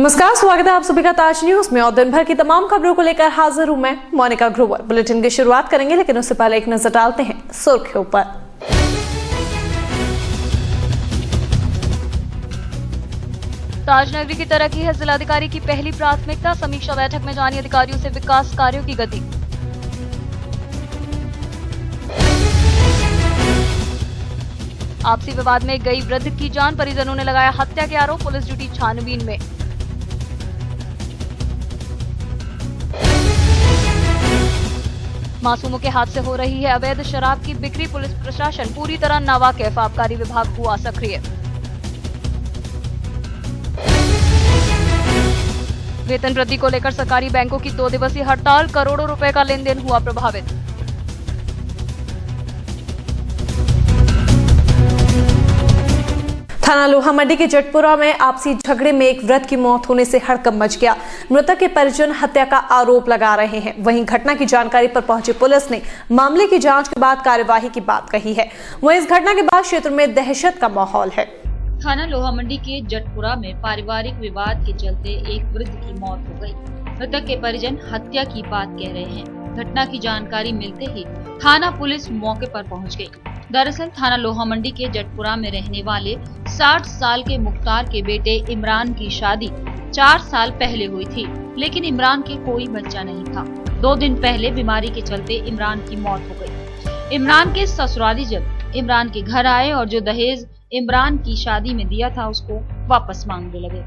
नमस्कार, स्वागत है आप सभी का ताज न्यूज में और दिन भर की तमाम खबरों को लेकर हाजिर हूं मैं मोनिका ग्रोवर। बुलेटिन की शुरुआत करेंगे, लेकिन उससे पहले एक नजर डालते हैं सुर्खियों पर। ताजनगरी की तरक्की है जिलाधिकारी की पहली प्राथमिकता। समीक्षा बैठक में जानी अधिकारियों से विकास कार्यों की गति। आपसी विवाद में गई वृद्ध की जान, परिजनों ने लगाया हत्या के आरोप, पुलिस जुटी छानबीन में। मासूमों के हाथ से हो रही है अवैध शराब की बिक्री, पुलिस प्रशासन पूरी तरह नावाकिफ, आबकारी विभाग हुआ सक्रिय। वेतन वृद्धि को लेकर सरकारी बैंकों की 2 दिवसीय हड़ताल, करोड़ों रुपए का लेन देन हुआ प्रभावित। थाना लोहा मंडी के जटपुरा में आपसी झगड़े में एक वृद्ध की मौत होने से हड़कंप मच गया। मृतक के परिजन हत्या का आरोप लगा रहे हैं। वहीं घटना की जानकारी पर पहुंची पुलिस ने मामले की जांच के बाद कार्यवाही की बात कही है। वहीं इस घटना के बाद क्षेत्र में दहशत का माहौल है। थाना लोहा मंडी के जटपुरा में पारिवारिक विवाद के चलते एक वृद्ध की मौत हो गई। मृतक के परिजन हत्या की बात कह रहे हैं। घटना की जानकारी मिलते ही थाना पुलिस मौके पर पहुंच गई। दरअसल थाना लोहा मंडी के जटपुरा में रहने वाले 60 साल के मुख्तार के बेटे इमरान की शादी 4 साल पहले हुई थी, लेकिन इमरान के कोई बच्चा नहीं था। 2 दिन पहले बीमारी के चलते इमरान की मौत हो गई। इमरान के ससुराली जब इमरान के घर आए और जो दहेज इमरान की शादी में दिया था उसको वापस मांगने लगे।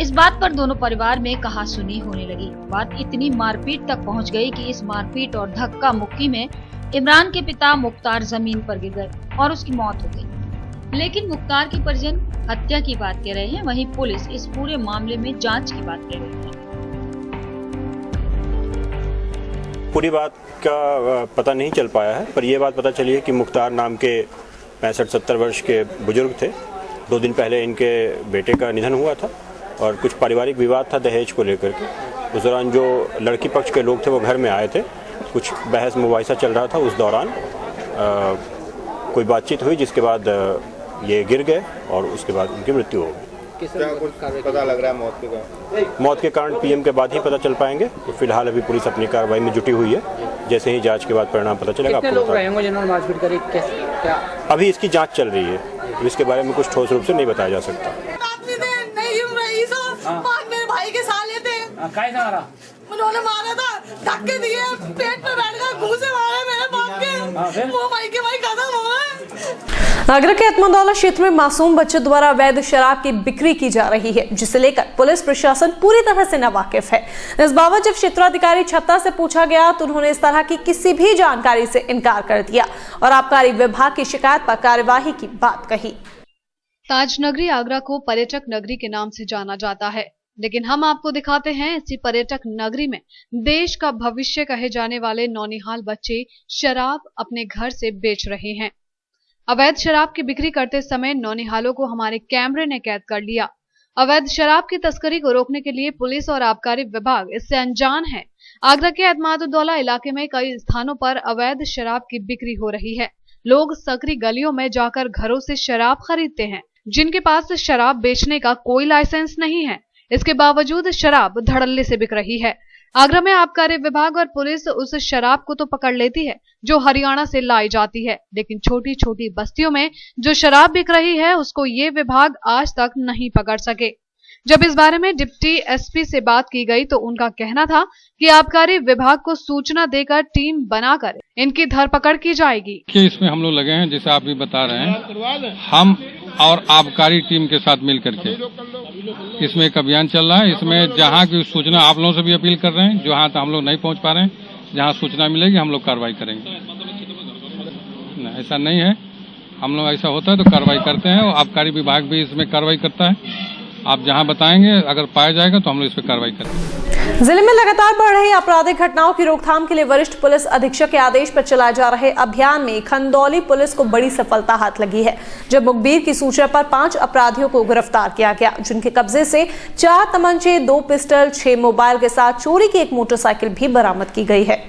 इस बात पर दोनों परिवार में कहासुनी होने लगी। बात इतनी मारपीट तक पहुंच गई कि इस मारपीट और धक्का मुक्की में इमरान के पिता मुख्तार जमीन पर गिर गए और उसकी मौत हो गई। लेकिन मुख्तार के परिजन हत्या की बात कह रहे हैं, वहीं पुलिस इस पूरे मामले में जांच की बात कह रही है। पूरी बात का पता नहीं चल पाया है, पर यह बात पता चली है कि मुख्तार नाम के 65-70 वर्ष के बुजुर्ग थे। 2 दिन पहले इनके बेटे का निधन हुआ था और कुछ पारिवारिक विवाद था दहेज को लेकर के। उस दौरान जो लड़की पक्ष के लोग थे वो घर में आए थे, कुछ बहस मुबाहिसा चल रहा था। उस दौरान कोई बातचीत हुई, जिसके बाद ये गिर गए और उसके बाद उनकी मृत्यु हो गई। पता लग रहा है मौत के कारण पीएम के बाद ही पता चल पाएंगे। तो फिलहाल अभी पुलिस अपनी कार्रवाई में जुटी हुई है। जैसे ही जांच के बाद परिणाम पता चलेगा आपको। अभी इसकी जांच चल रही है, तो इसके बारे में कुछ ठोस रूप से नहीं बताया जा सकता। मेरे भाई के साले थे, उन्होंने मारा था, धक्के दिए, पेट पे बैठ कर घूसे मारे मेरे बाप के, वो भाई के भाई खत्म हो गए। आगरा के अतमदौला क्षेत्र में मासूम बच्चों द्वारा अवैध शराब की बिक्री की जा रही है, जिसे लेकर पुलिस प्रशासन पूरी तरह से नावाकिफ है। इस बाबत जब क्षेत्राधिकारी छत्ता से पूछा गया तो उन्होंने इस तरह की किसी भी जानकारी से इनकार कर दिया और आबकारी विभाग की शिकायत पर कार्यवाही की बात कही। ताजनगरी आगरा को पर्यटक नगरी के नाम से जाना जाता है, लेकिन हम आपको दिखाते हैं इसी पर्यटक नगरी में देश का भविष्य कहे जाने वाले नौनिहाल बच्चे शराब अपने घर से बेच रहे हैं। अवैध शराब की बिक्री करते समय नौनिहालों को हमारे कैमरे ने कैद कर लिया। अवैध शराब की तस्करी को रोकने के लिए पुलिस और आबकारी विभाग इससे अनजान है। आगरा के अतमदौला इलाके में कई स्थानों पर अवैध शराब की बिक्री हो रही है। लोग सकरी गलियों में जाकर घरों से शराब खरीदते हैं, जिनके पास शराब बेचने का कोई लाइसेंस नहीं है। इसके बावजूद शराब धड़ल्ले से बिक रही है। आगरा में आबकारी विभाग और पुलिस उस शराब को तो पकड़ लेती है जो हरियाणा से लाई जाती है, लेकिन छोटी छोटी बस्तियों में जो शराब बिक रही है उसको ये विभाग आज तक नहीं पकड़ सके। जब इस बारे में डिप्टी एसपी से बात की गई तो उनका कहना था कि आबकारी विभाग को सूचना देकर टीम बनाकर इनकी धरपकड़ की जाएगी। इसमें हम लोग लगे हैं, जैसे आप भी बता रहे हैं, हम और आबकारी टीम के साथ मिल करके इसमें एक अभियान चल रहा है। इसमें जहाँ की सूचना आप लोगों से भी अपील कर रहे हैं, जहाँ तक हम लोग नहीं पहुँच पा रहे हैं, जहाँ सूचना मिलेगी हम लोग कार्रवाई करेंगे। नहीं, ऐसा नहीं है, हम लोग ऐसा होता है तो कार्रवाई करते हैं और आबकारी विभाग भी इसमें कार्रवाई करता है। आप जहां बताएंगे अगर पाया जाएगा तो हम लोग इस पर कार्रवाई करेंगे। जिले में लगातार बढ़ रही आपराधिक घटनाओं की रोकथाम के लिए वरिष्ठ पुलिस अधीक्षक के आदेश पर चलाए जा रहे अभियान में खंदौली पुलिस को बड़ी सफलता हाथ लगी है, जब मुखबिर की सूचना पर 5 अपराधियों को गिरफ्तार किया गया, जिनके कब्जे से 4 तमंचे, 2 पिस्टल, 6 मोबाइल के साथ चोरी की एक मोटरसाइकिल भी बरामद की गई है।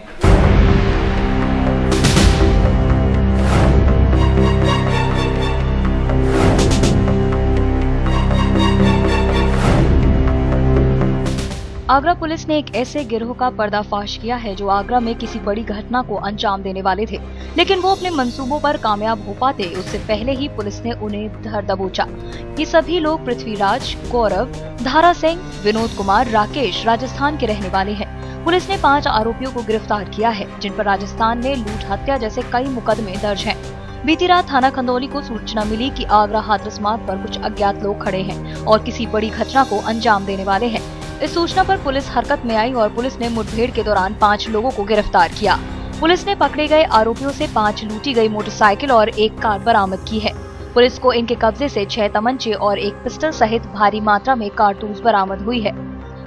आगरा पुलिस ने एक ऐसे गिरोह का पर्दाफाश किया है जो आगरा में किसी बड़ी घटना को अंजाम देने वाले थे, लेकिन वो अपने मंसूबों पर कामयाब हो पाते उससे पहले ही पुलिस ने उन्हें धर दबोचा। ये सभी लोग पृथ्वीराज, गौरव, धारा सिंह, विनोद कुमार, राकेश राजस्थान के रहने वाले हैं। पुलिस ने 5 आरोपियों को गिरफ्तार किया है, जिन पर राजस्थान में लूट, हत्या जैसे कई मुकदमे दर्ज हैं। बीती रात थाना खंदौली को सूचना मिली कि आगरा हाथरस मार्ग पर कुछ अज्ञात लोग खड़े हैं और किसी बड़ी घटना को अंजाम देने वाले हैं। इस सूचना पर पुलिस हरकत में आई और पुलिस ने मुठभेड़ के दौरान 5 लोगों को गिरफ्तार किया। पुलिस ने पकड़े गए आरोपियों से 5 लूटी गई मोटरसाइकिल और 1 कार बरामद की है। पुलिस को इनके कब्जे से 6 तमंचे और 1 पिस्टल सहित भारी मात्रा में कारतूस बरामद हुई है।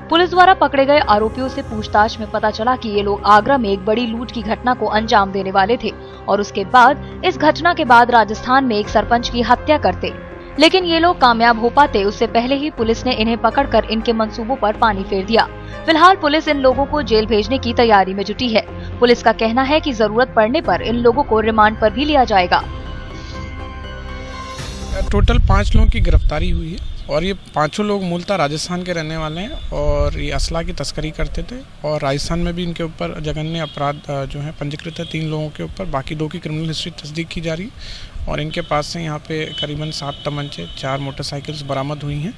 पुलिस द्वारा पकड़े गए आरोपियों से पूछताछ में पता चला कि ये लोग आगरा में एक बड़ी लूट की घटना को अंजाम देने वाले थे और उसके बाद इस घटना के बाद राजस्थान में एक सरपंच की हत्या करते, लेकिन ये लोग कामयाब हो पाते उससे पहले ही पुलिस ने इन्हें पकड़कर इनके मंसूबों पर पानी फेर दिया। फिलहाल पुलिस इन लोगों को जेल भेजने की तैयारी में जुटी है। पुलिस का कहना है कि जरूरत पड़ने पर इन लोगों को रिमांड पर भी लिया जाएगा। टोटल 5 लोगों की गिरफ्तारी हुई है और ये 5 लोग मूलतः राजस्थान के रहने वाले हैं और ये असला की तस्करी करते थे और राजस्थान में भी इनके ऊपर जघन्य अपराध जो है पंजीकृत है 3 लोगों के ऊपर। बाकी 2 की क्रिमिनल हिस्ट्री तस्दीक की जा रही है और इनके पास से यहाँ पे करीबन 7 तमंचे, 4 मोटरसाइकिल्स बरामद हुई हैं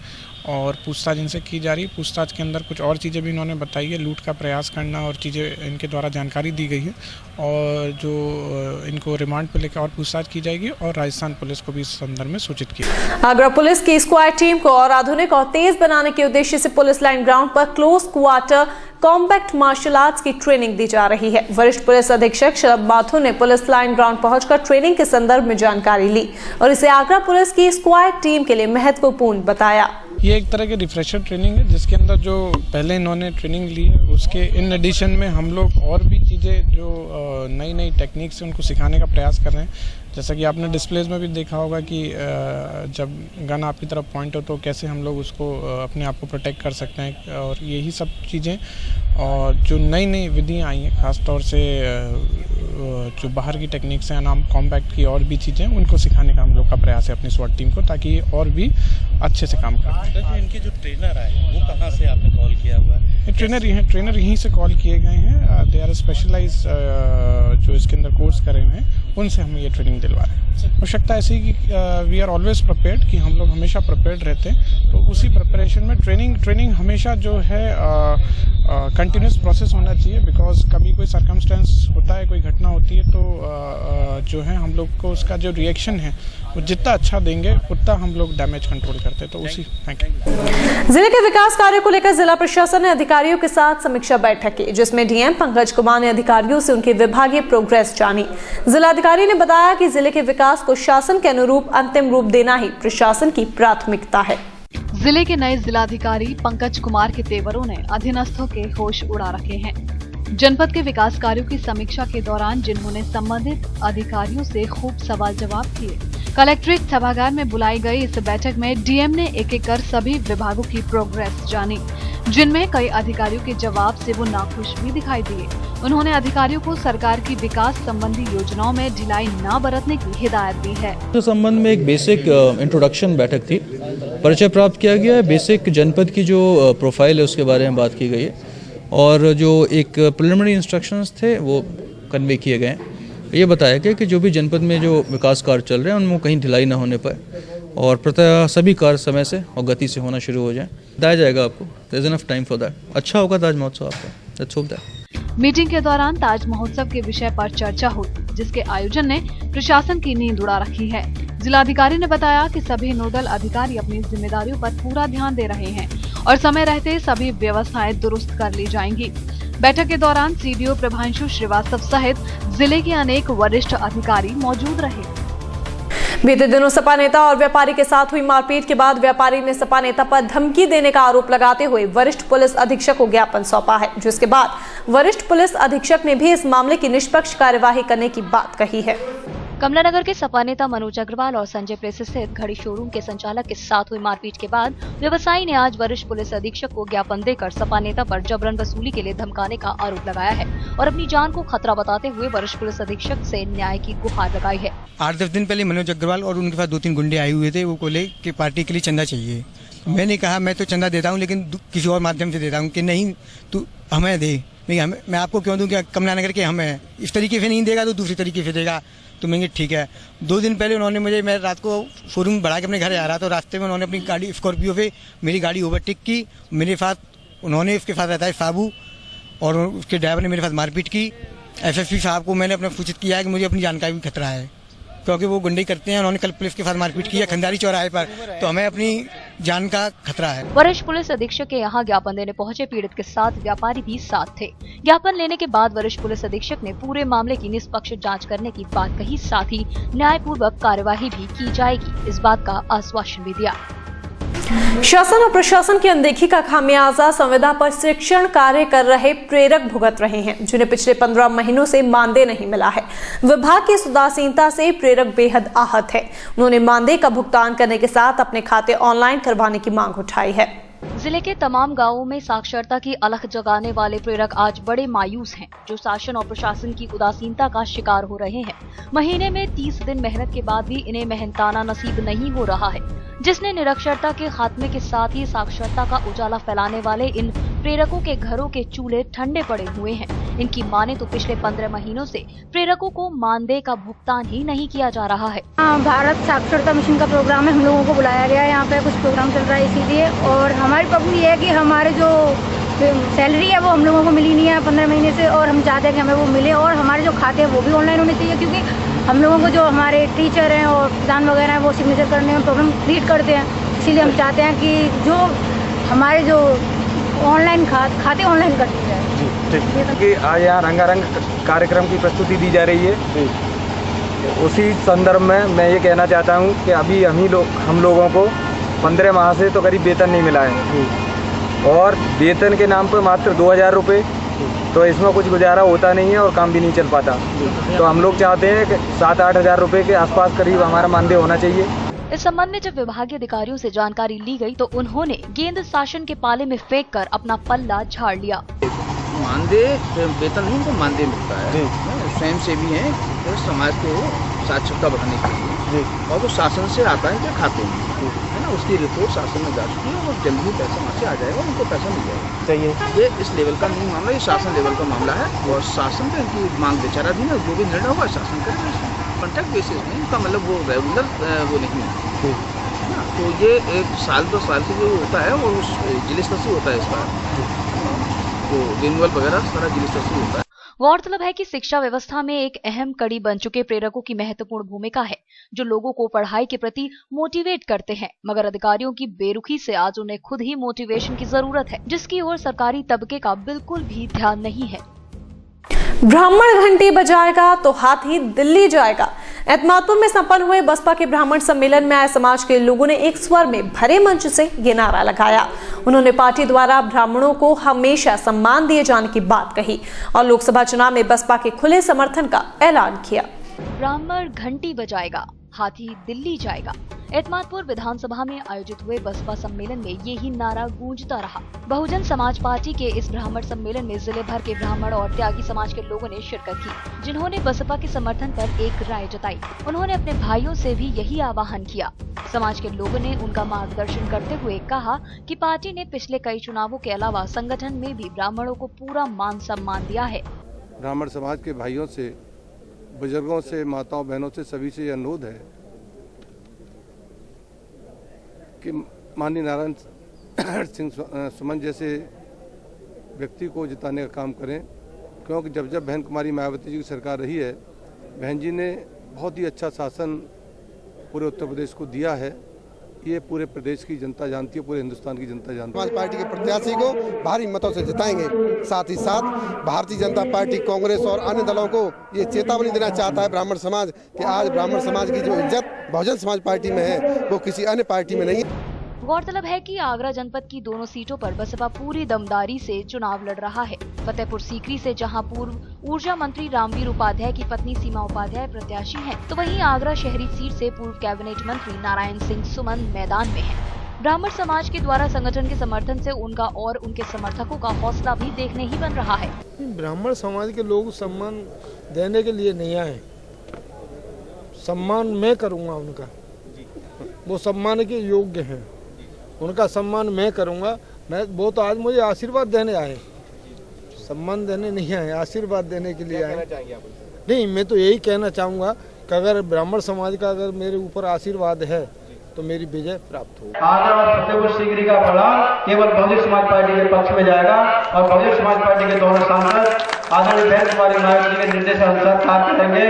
और पूछताछ इनसे की जा रही है। पूछताछ के अंदर कुछ और चीज़ें भी इन्होंने बताई है, लूट का प्रयास करना और चीज़ें इनके द्वारा जानकारी दी गई है और जो इनको रिमांड पर लेकर और पूछताछ की जाएगी और राजस्थान पुलिस को भी इस संदर्भ में सूचित किया। आगरा पुलिस की स्क्वाड टीम को और आधुनिक और तेज बनाने के उद्देश्य से पुलिस लाइन ग्राउंड पर close quarter combat martial arts की ट्रेनिंग दी जा रही है। वरिष्ठ पुलिस अधीक्षक शरद माथुर ने पुलिस लाइन ग्राउंड पहुंचकर ट्रेनिंग के संदर्भ में जानकारी ली और इसे आगरा पुलिस की स्क्वाड टीम के लिए महत्वपूर्ण बताया। ये एक तरह की रिफ्रेशर ट्रेनिंग है जिसके अंदर जो पहले इन्होंने ट्रेनिंग ली है उसके इन एडिशन में हम लोग और भी चीज़ें जो नई नई टेक्निक से उनको सिखाने का प्रयास कर रहे हैं। जैसा कि आपने डिस्प्लेज में भी देखा होगा कि जब गन आपकी तरफ पॉइंट हो तो कैसे हम लोग उसको अपने आप को प्रोटेक्ट कर सकते हैं और यही सब चीज़ें और जो नई नई विधियाँ आई हैं ख़ासतौर से जो बाहर की टेक्निक्स हैं नाम कॉम्बैक्ट की और भी चीज़ें उनको सिखाने का हम लोग का प्रयास है अपनी स्वॉट टीम को ताकि और भी अच्छे से काम कर सकें। इनके जो ट्रेनर आए वो कहाँ से आपने कॉल किया हुआ है? ट्रेनर यहीं से कॉल किए गए हैं। दे आर स्पेशलाइज जो इसके अंदर कोर्स करे हुए हैं उनसे हम ये ट्रेनिंग दिलवा रहे हैं। आवश्यकता ऐसी कि वी आर ऑलवेज प्रिपेयर्ड कि हम लोग हमेशा प्रिपेयर्ड रहते हैं तो उसी प्रिपरेशन में ट्रेनिंग हमेशा जो है कंटिन्यूस प्रोसेस होना चाहिए बिकॉज कभी कोई सर्कमस्टेंस होता है, कोई घटना होती है तो जो है हम लोग को उसका जो रिएक्शन है वो जितना अच्छा देंगे उतना हम लोग डैमेज कंट्रोल करते हैं। तो उसी थैंक यू। जिले के विकास कार्यों को लेकर जिला प्रशासन ने अधिकारियों के साथ समीक्षा बैठक की जिसमें डीएम पंकज कुमार ने अधिकारियों से उनकी विभागीय प्रोग्रेस जानी। जिलाधिकारी ने बताया कि जिले के विकास को शासन के अनुरूप अंतिम रूप देना ही प्रशासन की प्राथमिकता है। जिले के नए जिलाधिकारी पंकज कुमार के तेवरों ने अधीनस्थों के होश उड़ा रखे हैं। जनपद के विकास कार्यों की समीक्षा के दौरान जिन्होंने संबंधित अधिकारियों से खूब सवाल जवाब किए। कलेक्ट्रेट सभागार में बुलाई गई इस बैठक में डीएम ने एक एक कर सभी विभागों की प्रोग्रेस जानी जिनमें कई अधिकारियों के जवाब से वो नाखुश भी दिखाई दिए। उन्होंने अधिकारियों को सरकार की विकास संबंधी योजनाओं में ढिलाई न बरतने की हिदायत दी है। इस संबंध में एक बेसिक इंट्रोडक्शन बैठक थी, परिचय प्राप्त किया गया है। बेसिक जनपद की जो प्रोफाइल है उसके बारे में बात की गई है और जो एक प्रिलिमिनरी इंस्ट्रक्शंस थे वो कन्वे किए गए हैं। ये बताया गया कि जो भी जनपद में जो विकास कार्य चल रहे हैं उनमें कहीं ढिलाई न होने पाए और प्रायः सभी कार्य समय से और गति से होना शुरू हो जाए। बताया जाएगा आपको, there is enough time for that. अच्छा होगा ताज महोत्सव आपका, लेट्स होप दैट। मीटिंग के दौरान ताज महोत्सव के विषय पर चर्चा हुई जिसके आयोजन ने प्रशासन की नींद उड़ा रखी है। जिलाधिकारी ने बताया कि सभी नोडल अधिकारी अपनी जिम्मेदारियों पर पूरा ध्यान दे रहे हैं और समय रहते सभी व्यवस्थाएं दुरुस्त कर ली जाएंगी। बैठक के दौरान सीडीओ प्रभांशु श्रीवास्तव सहित जिले के अनेक वरिष्ठ अधिकारी मौजूद रहे। बीते दिनों सपा नेता और व्यापारी के साथ हुई मारपीट के बाद व्यापारी ने सपा नेता पर धमकी देने का आरोप लगाते हुए वरिष्ठ पुलिस अधीक्षक को ज्ञापन सौंपा है, जिसके बाद वरिष्ठ पुलिस अधीक्षक ने भी इस मामले की निष्पक्ष कार्यवाही करने की बात कही है। कमलानगर के सपा नेता मनोज अग्रवाल और संजय प्रेस स्थित घड़ी शोरूम के संचालक के साथ हुई मारपीट के बाद व्यवसायी ने आज वरिष्ठ पुलिस अधीक्षक को ज्ञापन देकर सपा नेता पर जबरन वसूली के लिए धमकाने का आरोप लगाया है और अपनी जान को खतरा बताते हुए वरिष्ठ पुलिस अधीक्षक से न्याय की गुहार लगाई है। 8-10 दिन पहले मनोज अग्रवाल और उनके पास 2-3 गुंडे आए हुए थे, वो बोले कि पार्टी के लिए चंदा चाहिए, मैंने कहा मैं तो चंदा देता हूँ लेकिन किसी और माध्यम से देता हूँ कि नहीं तू हमें दे, नहीं हमें, मैं आपको क्यों दूँ, क्या कमला नगर के हमें इस तरीके से नहीं देगा तो दूसरी तरीके से देगा। तो मैंने ठीक है। 2 दिन पहले उन्होंने मैं रात को शोरूम बढ़ा के अपने घर आ रहा था, रास्ते में उन्होंने अपनी गाड़ी स्कॉर्पियो पे मेरी गाड़ी ओवरटेक की। मेरे साथ उन्होंने उसके साथ रहता है साबू और उसके ड्राइवर ने मेरे साथ मारपीट की। एसएसपी साहब को मैंने अपना सूचित किया है कि मुझे अपनी जान का भी खतरा है क्योंकि वो गुंडे करते हैं। उन्होंने कल पुलिस के साथ मारपीट की है खंडारी चौराहे पर, तो हमें अपनी जान का खतरा है। वरिष्ठ पुलिस अधीक्षक के यहाँ ज्ञापन देने पहुंचे पीड़ित के साथ व्यापारी भी साथ थे। ज्ञापन लेने के बाद वरिष्ठ पुलिस अधीक्षक ने पूरे मामले की निष्पक्ष जांच करने की बात कही, साथ ही न्यायपूर्वक कार्यवाही भी की जाएगी, इस बात का आश्वासन भी दिया। शासन और प्रशासन की अनदेखी का खामियाजा संविदा पर शिक्षण कार्य कर रहे प्रेरक भुगत रहे हैं, जिन्हें पिछले 15 महीनों से मानदेय नहीं मिला है। विभाग की उदासीनता से प्रेरक बेहद आहत है। उन्होंने मानदेय का भुगतान करने के साथ अपने खाते ऑनलाइन करवाने की मांग उठाई है। जिले के तमाम गांवों में साक्षरता की अलख जगाने वाले प्रेरक आज बड़े मायूस हैं, जो शासन और प्रशासन की उदासीनता का शिकार हो रहे हैं। महीने में 30 दिन मेहनत के बाद भी इन्हें मेहनताना नसीब नहीं हो रहा है, जिसने निरक्षरता के खात्मे के साथ ही साक्षरता का उजाला फैलाने वाले इन प्रेरकों के घरों के चूल्हे ठंडे पड़े हुए हैं। इनकी माने तो पिछले 15 महीनों से प्रेरकों को मानदेय का भुगतान ही नहीं किया जा रहा है। भारत साक्षरता मिशन का प्रोग्राम है, हम लोगों को बुलाया गया है, यहाँ पे कुछ प्रोग्राम चल रहा है इसीलिए। और हमारी प्रॉब्लम ये है कि हमारे जो सैलरी है वो हम लोगों को मिली नहीं है 15 महीने से, और हम चाहते हैं कि हमें वो मिले और हमारे जो खाते हैं वो भी ऑनलाइन होने चाहिए, क्योंकि हम लोगों को जो हमारे टीचर हैं और प्रधान वगैरह हैं वो सिग्नेचर करने में प्रॉब्लम क्रिएट करते हैं। इसीलिए हम चाहते हैं कि जो हमारे जो ऑनलाइन खाते ऑनलाइन कर दिए जाए। कि आज यहाँ रंगारंग कार्यक्रम की प्रस्तुति दी जा रही है, उसी संदर्भ में मैं ये कहना चाहता हूँ कि अभी हम लोगों को 15 माह से तो करीब वेतन नहीं मिला है और वेतन के नाम पर मात्र 2000 रुपये, तो इसमें कुछ गुजारा होता नहीं है और काम भी नहीं चल पाता। तो हम लोग चाहते हैं कि 7-8 हज़ार रुपये के आसपास करीब हमारा मानदेय होना चाहिए। इस संबंध में जब विभागीय अधिकारियों से जानकारी ली गई तो उन्होंने केंद्र शासन के पाले में फेंक कर अपना पल्ला झाड़ लिया। मानदेय वेतन नहीं तो मानदेय मिलता है, स्वयं सेवी हैं तो समाज को साक्षरता बढ़ाने के लिए, और वो शासन से आता है क्या खाते हैं, है ना, उसकी रिपोर्ट शासन में जा चुकी है और जल्द ही पैसा वहाँ से आ जाएगा, उनको पैसा मिल जाएगा। चाहिए ये इस लेवल का नहीं मामला, ये शासन लेवल का मामला है और शासन पे इनकी मांग विचाराधीन है। जो भी निर्णय हुआ शासन करेगा, कॉन्ट्रैक्ट बेसिस में, इनका मतलब वो रेगुलर वो नहीं है। तो ये 1 साल 2 साल से जो होता है वो उस जिले स्तर से होता है, इस बार तो रिन्यूअल वगैरह सारा जिले स्तर से होता है। गौरतलब है कि शिक्षा व्यवस्था में एक अहम कड़ी बन चुके प्रेरकों की महत्वपूर्ण भूमिका है, जो लोगों को पढ़ाई के प्रति मोटिवेट करते हैं, मगर अधिकारियों की बेरुखी से आज उन्हें खुद ही मोटिवेशन की जरूरत है, जिसकी ओर सरकारी तबके का बिल्कुल भी ध्यान नहीं है। ब्राह्मण घंटी बजाएगा तो हाथी दिल्ली जाएगा। एतमादपुर में संपन्न हुए बसपा के ब्राह्मण सम्मेलन में आए समाज के लोगों ने एक स्वर में भरे मंच से ये नारा लगाया। उन्होंने पार्टी द्वारा ब्राह्मणों को हमेशा सम्मान दिए जाने की बात कही और लोकसभा चुनाव में बसपा के खुले समर्थन का ऐलान किया। ब्राह्मण घंटी बजाएगा, हाथी दिल्ली जाएगा। एतमादपुर विधानसभा में आयोजित हुए बसपा सम्मेलन में यही नारा गूंजता रहा। बहुजन समाज पार्टी के इस ब्राह्मण सम्मेलन में जिले भर के ब्राह्मण और त्यागी समाज के लोगों ने शिरकत की, जिन्होंने बसपा के समर्थन पर एक राय जताई। उन्होंने अपने भाइयों से भी यही आह्वान किया। समाज के लोगों ने उनका मार्गदर्शन करते हुए कहा कि पार्टी ने पिछले कई चुनावों के अलावा संगठन में भी ब्राह्मणों को पूरा मान सम्मान दिया है। ब्राह्मण समाज के भाइयों से, बुजुर्गों से, माताओं बहनों से, सभी से अनुरोध है कि माननीय नारायण सिंह सुमन जैसे व्यक्ति को जिताने का काम करें, क्योंकि जब बहन कुमारी मायावती जी की सरकार रही है, बहन जी ने बहुत ही अच्छा शासन पूरे उत्तर प्रदेश को दिया है। ये पूरे प्रदेश की जनता जानती है, पूरे हिंदुस्तान की जनता जानती है। समाज पार्टी के प्रत्याशी को भारी मतों से जिताएंगे। साथ ही साथ भारतीय जनता पार्टी, कांग्रेस और अन्य दलों को ये चेतावनी देना चाहता है ब्राह्मण समाज कि आज ब्राह्मण समाज की जो इज्जत बहुजन समाज पार्टी में है वो किसी अन्य पार्टी में नहीं है। गौरतलब है कि आगरा जनपद की दोनों सीटों पर बसपा पूरी दमदारी से चुनाव लड़ रहा है। फतेहपुर सीकरी से जहां पूर्व ऊर्जा मंत्री रामवीर उपाध्याय की पत्नी सीमा उपाध्याय प्रत्याशी हैं, तो वहीं आगरा शहरी सीट से पूर्व कैबिनेट मंत्री नारायण सिंह सुमन मैदान में हैं। ब्राह्मण समाज के द्वारा संगठन के समर्थन से उनका और उनके समर्थकों का हौसला भी देखने ही बन रहा है। ब्राह्मण समाज के लोग सम्मान देने के लिए नहीं आए, सम्मान मैं करूँगा उनका, वो सम्मान के योग्य हैं उनका सम्मान मैं करूँगा। मैं वो तो आज मुझे आशीर्वाद देने आए, सम्मान देने नहीं आए, आशीर्वाद देने के लिए आए। नहीं, मैं तो यही कहना चाहूँगा कि अगर ब्राह्मण समाज का अगर मेरे ऊपर आशीर्वाद है तो मेरी विजय प्राप्त हो। आगरा और फतेहपुर सीकरी का प्रधान केवल बहुजन समाज पार्टी के पक्ष में जाएगा और बहुजन समाज पार्टी के दोनों सांसद आदरणीय बहन कुमारी मायावती के निर्देशानुसार कार्य करेंगे।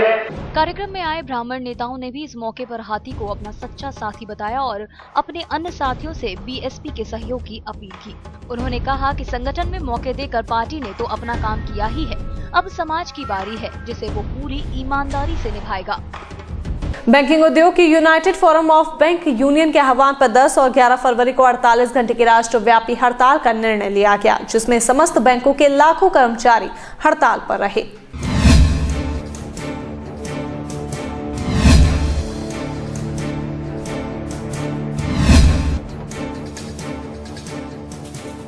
कार्यक्रम में आए ब्राह्मण नेताओं ने भी इस मौके पर हाथी को अपना सच्चा साथी बताया और अपने अन्य साथियों से बीएसपी के सहयोग की अपील की। उन्होंने कहा कि संगठन में मौके देकर पार्टी ने तो अपना काम किया ही है, अब समाज की बारी है जिसे वो पूरी ईमानदारी से निभाएगा। बैंकिंग उद्योग की United forum of bank union के आह्वान पर 10 और 11 फरवरी को 48 घंटे की राष्ट्रव्यापी हड़ताल का निर्णय लिया गया, जिसमें समस्त बैंकों के लाखों कर्मचारी हड़ताल पर रहे।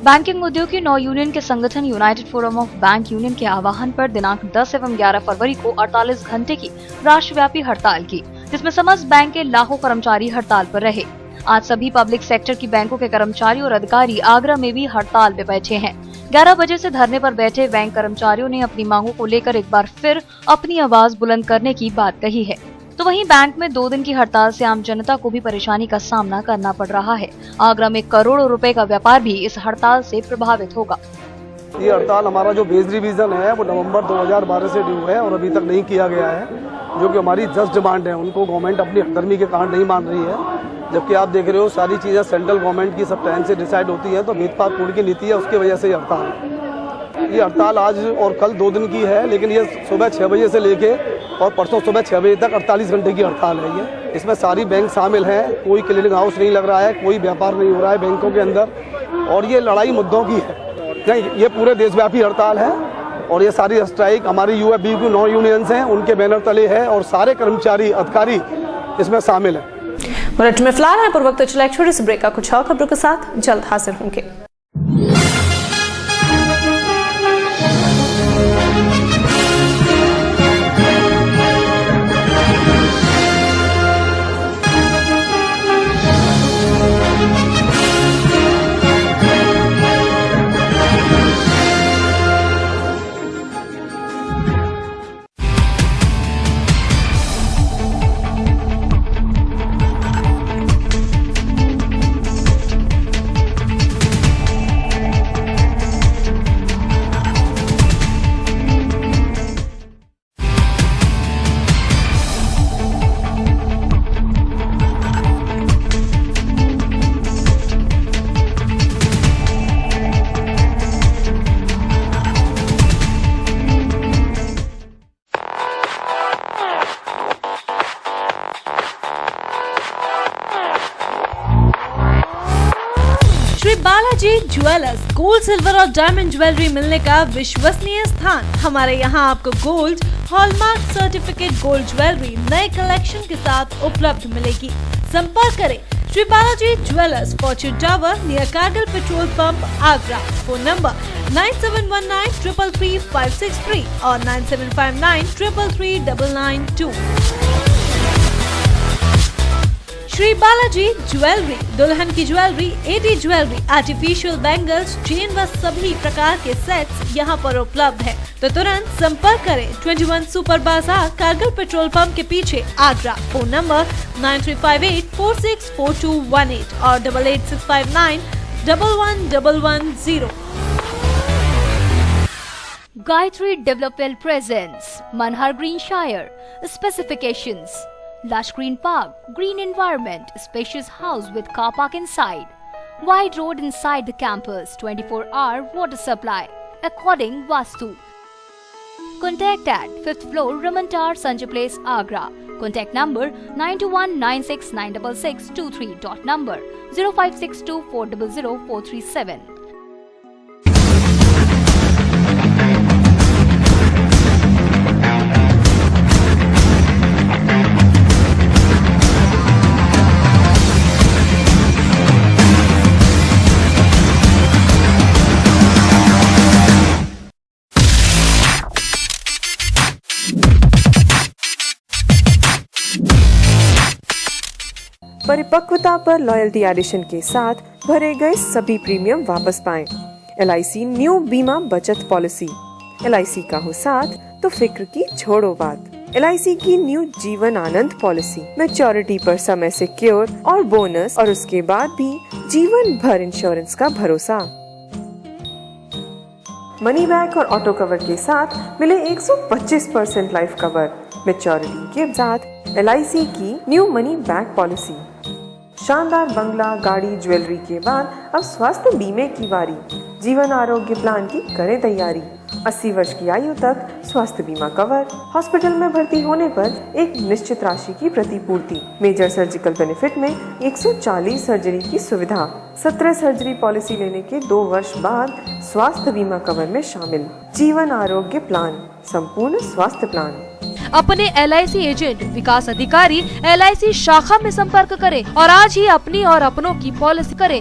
बैंकिंग उद्योग की 9 यूनियन के संगठन United forum of bank union के आह्वान पर दिनांक 10 एवं 11 फरवरी को 48 घंटे की राष्ट्रव्यापी हड़ताल की, जिसमें समस्त बैंक के लाखों कर्मचारी हड़ताल पर रहे। आज सभी पब्लिक सेक्टर की बैंकों के कर्मचारी और अधिकारी आगरा में भी हड़ताल पे बैठे हैं। 11 बजे से धरने पर बैठे बैंक कर्मचारियों ने अपनी मांगों को लेकर एक बार फिर अपनी आवाज बुलंद करने की बात कही है। तो वहीं बैंक में 2 दिन की हड़ताल से आम जनता को भी परेशानी का सामना करना पड़ रहा है। आगरा में करोड़ों रुपए का व्यापार भी इस हड़ताल से प्रभावित होगा। ये हड़ताल हमारा जो बेस रिवीजन है वो नवंबर 2012 से ड्यू है और अभी तक नहीं किया गया है, जो कि हमारी जस्ट डिमांड है। उनको गवर्नमेंट अपनी हकदर्मी के कारण नहीं मान रही है, जबकि आप देख रहे हो सारी चीज़ें सेंट्रल गवर्नमेंट की सब टाइम से डिसाइड होती है। तो भेदभावपूर्ण की नीति है, उसकी वजह से ये हड़ताल आज और कल 2 दिन की है, लेकिन ये सुबह 6 बजे से लेके और परसों सुबह 6 बजे तक 48 घंटे की हड़ताल है। ये इसमें सारी बैंक शामिल हैं, कोई क्लियरिंग हाउस नहीं लग रहा है, कोई व्यापार नहीं हो रहा है बैंकों के अंदर, और ये लड़ाई मुद्दों की है। ये पूरे देशव्यापी हड़ताल है और ये सारी स्ट्राइक हमारी यूएफबी की 9 यूनियंस हैं, उनके बैनर तले है और सारे कर्मचारी अधिकारी इसमें शामिल हैं। बुलेटिन में फिलहाल है पूर्वक, तो चला छोटे से ब्रेक का कुछ और खबरों के साथ जल्द हाजिर होंगे। बालाजी ज्वेलर्स, गोल्ड, सिल्वर और डायमंड ज्वेलरी मिलने का विश्वसनीय स्थान। हमारे यहाँ आपको gold, hallmark certificate gold jewellery नए कलेक्शन के साथ उपलब्ध मिलेगी। संपर्क करें Shri Balaji jewellers, fortune tower near Kargil petrol pump, Agra. Phone number 9719 333 563 और 9759 333 992। श्री बालाजी ज्वेलरी, दुल्हन की jewellery, AD jewellery, artificial bangles, chain व सभी प्रकार के सेट्स यहाँ पर उपलब्ध है। तो तुरंत संपर्क करें 21 सुपर बाजार, कारगिल पेट्रोल पंप के पीछे, आगरा। फोन नंबर 9358464218 और 88659 11110। Gayatri Development presents Manhar Green Shire. Specifications: lush green park, green environment, spacious house with car park inside, wide road inside the campus, 24-hour water supply, according Vastu. Contact at 5th floor, Raman Tower, Sanjay Place, Agra. Contact number 9219696623. Dot number 0562400437. परिपक्वता पर loyalty addition के साथ भरे गए सभी premium वापस पाएं। LIC new बीमा बचत पॉलिसी। LIC का हो साथ तो फिक्र की छोड़ो बात। LIC की new Jeevan Anand policy. Maturity पर समय सिक्योर और बोनस, और उसके बाद भी जीवन भर इंश्योरेंस का भरोसा। मनी बैक और ऑटो कवर के साथ मिले 125% लाइफ कवर। मैच्योरिटी के साथ LIC की न्यू मनी बैक पॉलिसी। शानदार बंगला, गाड़ी, ज्वेलरी के बाद अब स्वास्थ्य बीमे की बारी। जीवन आरोग्य प्लान की करें तैयारी। 80 वर्ष की आयु तक स्वास्थ्य बीमा कवर। हॉस्पिटल में भर्ती होने पर एक निश्चित राशि की प्रतिपूर्ति। मेजर सर्जिकल बेनिफिट में 140 सर्जरी की सुविधा। 17 सर्जरी पॉलिसी लेने के 2 वर्ष बाद स्वास्थ्य बीमा कवर में शामिल। जीवन आरोग्य प्लान, संपूर्ण स्वास्थ्य प्लान। अपने LIC एजेंट विकास अधिकारी LIC शाखा में संपर्क करें और आज ही अपनी और अपनों की पॉलिसी करें।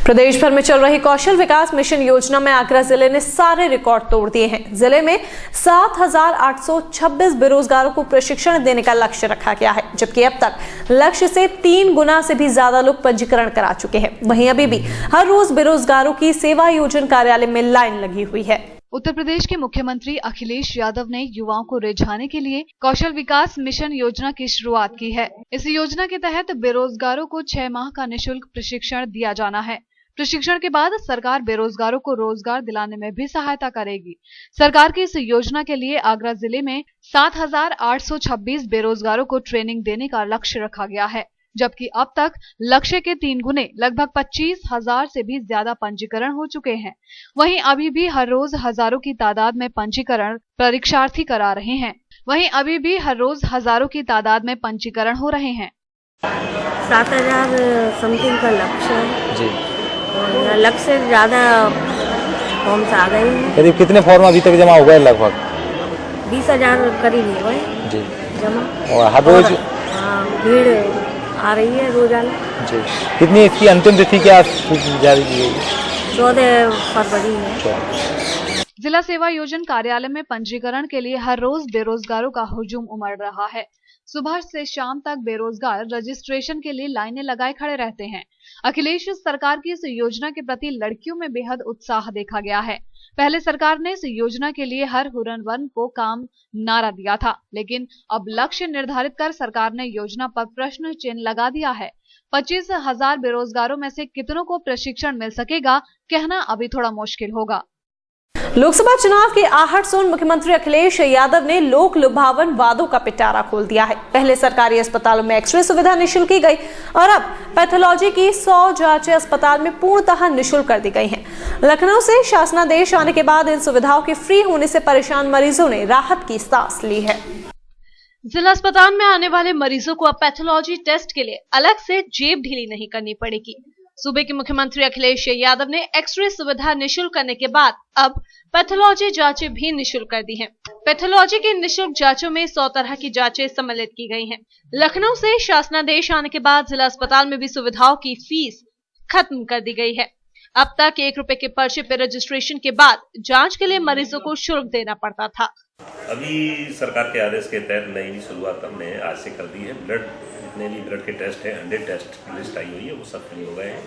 प्रदेश भर में चल रही कौशल विकास मिशन योजना में आगरा जिले ने सारे रिकॉर्ड तोड़ दिए हैं। जिले में 7,826 बेरोजगारों को प्रशिक्षण देने का लक्ष्य रखा गया है, जबकि अब तक लक्ष्य से 3 गुना से भी ज्यादा लोग पंजीकरण करा चुके हैं। वहीं अभी भी हर रोज बेरोजगारों की सेवा योजन कार्यालय में लाइन लगी हुई है। उत्तर प्रदेश के मुख्यमंत्री अखिलेश यादव ने युवाओं को रिझाने के लिए कौशल विकास मिशन योजना की शुरुआत की है। इस योजना के तहत बेरोजगारों को 6 माह का निःशुल्क प्रशिक्षण दिया जाना है। प्रशिक्षण के बाद सरकार बेरोजगारों को रोजगार दिलाने में भी सहायता करेगी। सरकार की इस योजना के लिए आगरा जिले में 7,826 बेरोजगारों को ट्रेनिंग देने का लक्ष्य रखा गया है, जबकि अब तक लक्ष्य के 3 गुने लगभग 25,000 से भी ज्यादा पंजीकरण हो चुके हैं। वहीं अभी भी हर रोज हजारों की तादाद में पंजीकरण परीक्षार्थी करा रहे हैं। 7,000 समथिंग का लक्ष्य है जी, और लक्ष्य से ज्यादा फॉर्म्स आ गए हैं। करीब कितने फॉर्म अभी तक जमा हो गए? लगभग 20,000 करीब हुए जी जमा। और हर रोज भीड़ आ रही है रोजाना जी। कितनी इसकी अंतिम तिथि क्या जारी की गई? 14 फरवरी है। जिला सेवा योजन कार्यालय में पंजीकरण के लिए हर रोज बेरोजगारों का हुजूम उमड़ रहा है। सुबह से शाम तक बेरोजगार रजिस्ट्रेशन के लिए लाइनें लगाए खड़े रहते हैं। अखिलेश सरकार की इस योजना के प्रति लड़कियों में बेहद उत्साह देखा गया है। पहले सरकार ने इस योजना के लिए हर हुनरमंद को काम नारा दिया था, लेकिन अब लक्ष्य निर्धारित कर सरकार ने योजना पर प्रश्न चिन्ह लगा दिया है। 25,000 बेरोजगारों में से कितनों को प्रशिक्षण मिल सकेगा, कहना अभी थोड़ा मुश्किल होगा। लोकसभा चुनाव की आहट सुन मुख्यमंत्री अखिलेश यादव ने लोक लुभावन वादों का पिटारा खोल दिया है। पहले सरकारी अस्पतालों में एक्सरे सुविधा निःशुल्क की गई और अब पैथोलॉजी की 100 जांचें अस्पताल में पूर्णतः निःशुल्क कर दी गई हैं। लखनऊ से शासनादेश आने के बाद इन सुविधाओं के फ्री होने से परेशान मरीजों ने राहत की सांस ली है। जिला अस्पताल में आने वाले मरीजों को अब पैथोलॉजी टेस्ट के लिए अलग से जेब ढीली नहीं करनी पड़ेगी। सूबे के मुख्यमंत्री अखिलेश यादव ने एक्सरे सुविधा निःशुल्क करने के बाद अब पैथोलॉजी जांचें भी निःशुल्क कर दी हैं। पैथोलॉजी की निःशुल्क जांचों में 100 तरह की जांचें सम्मिलित की गई हैं। लखनऊ से शासनादेश आने के बाद जिला अस्पताल में भी सुविधाओं की फीस खत्म कर दी गई है। अब तक 1 रुपए के पर्चे पर रजिस्ट्रेशन के बाद जांच के लिए मरीजों को शुल्क देना पड़ता था। अभी सरकार के आदेश के तहत नई शुरुआत हमने आज से कर दी है। जितने भी ब्लड के टेस्ट है 100 टेस्ट लिस्ट आई हुई है, वो सब फ्री हो गए हैं।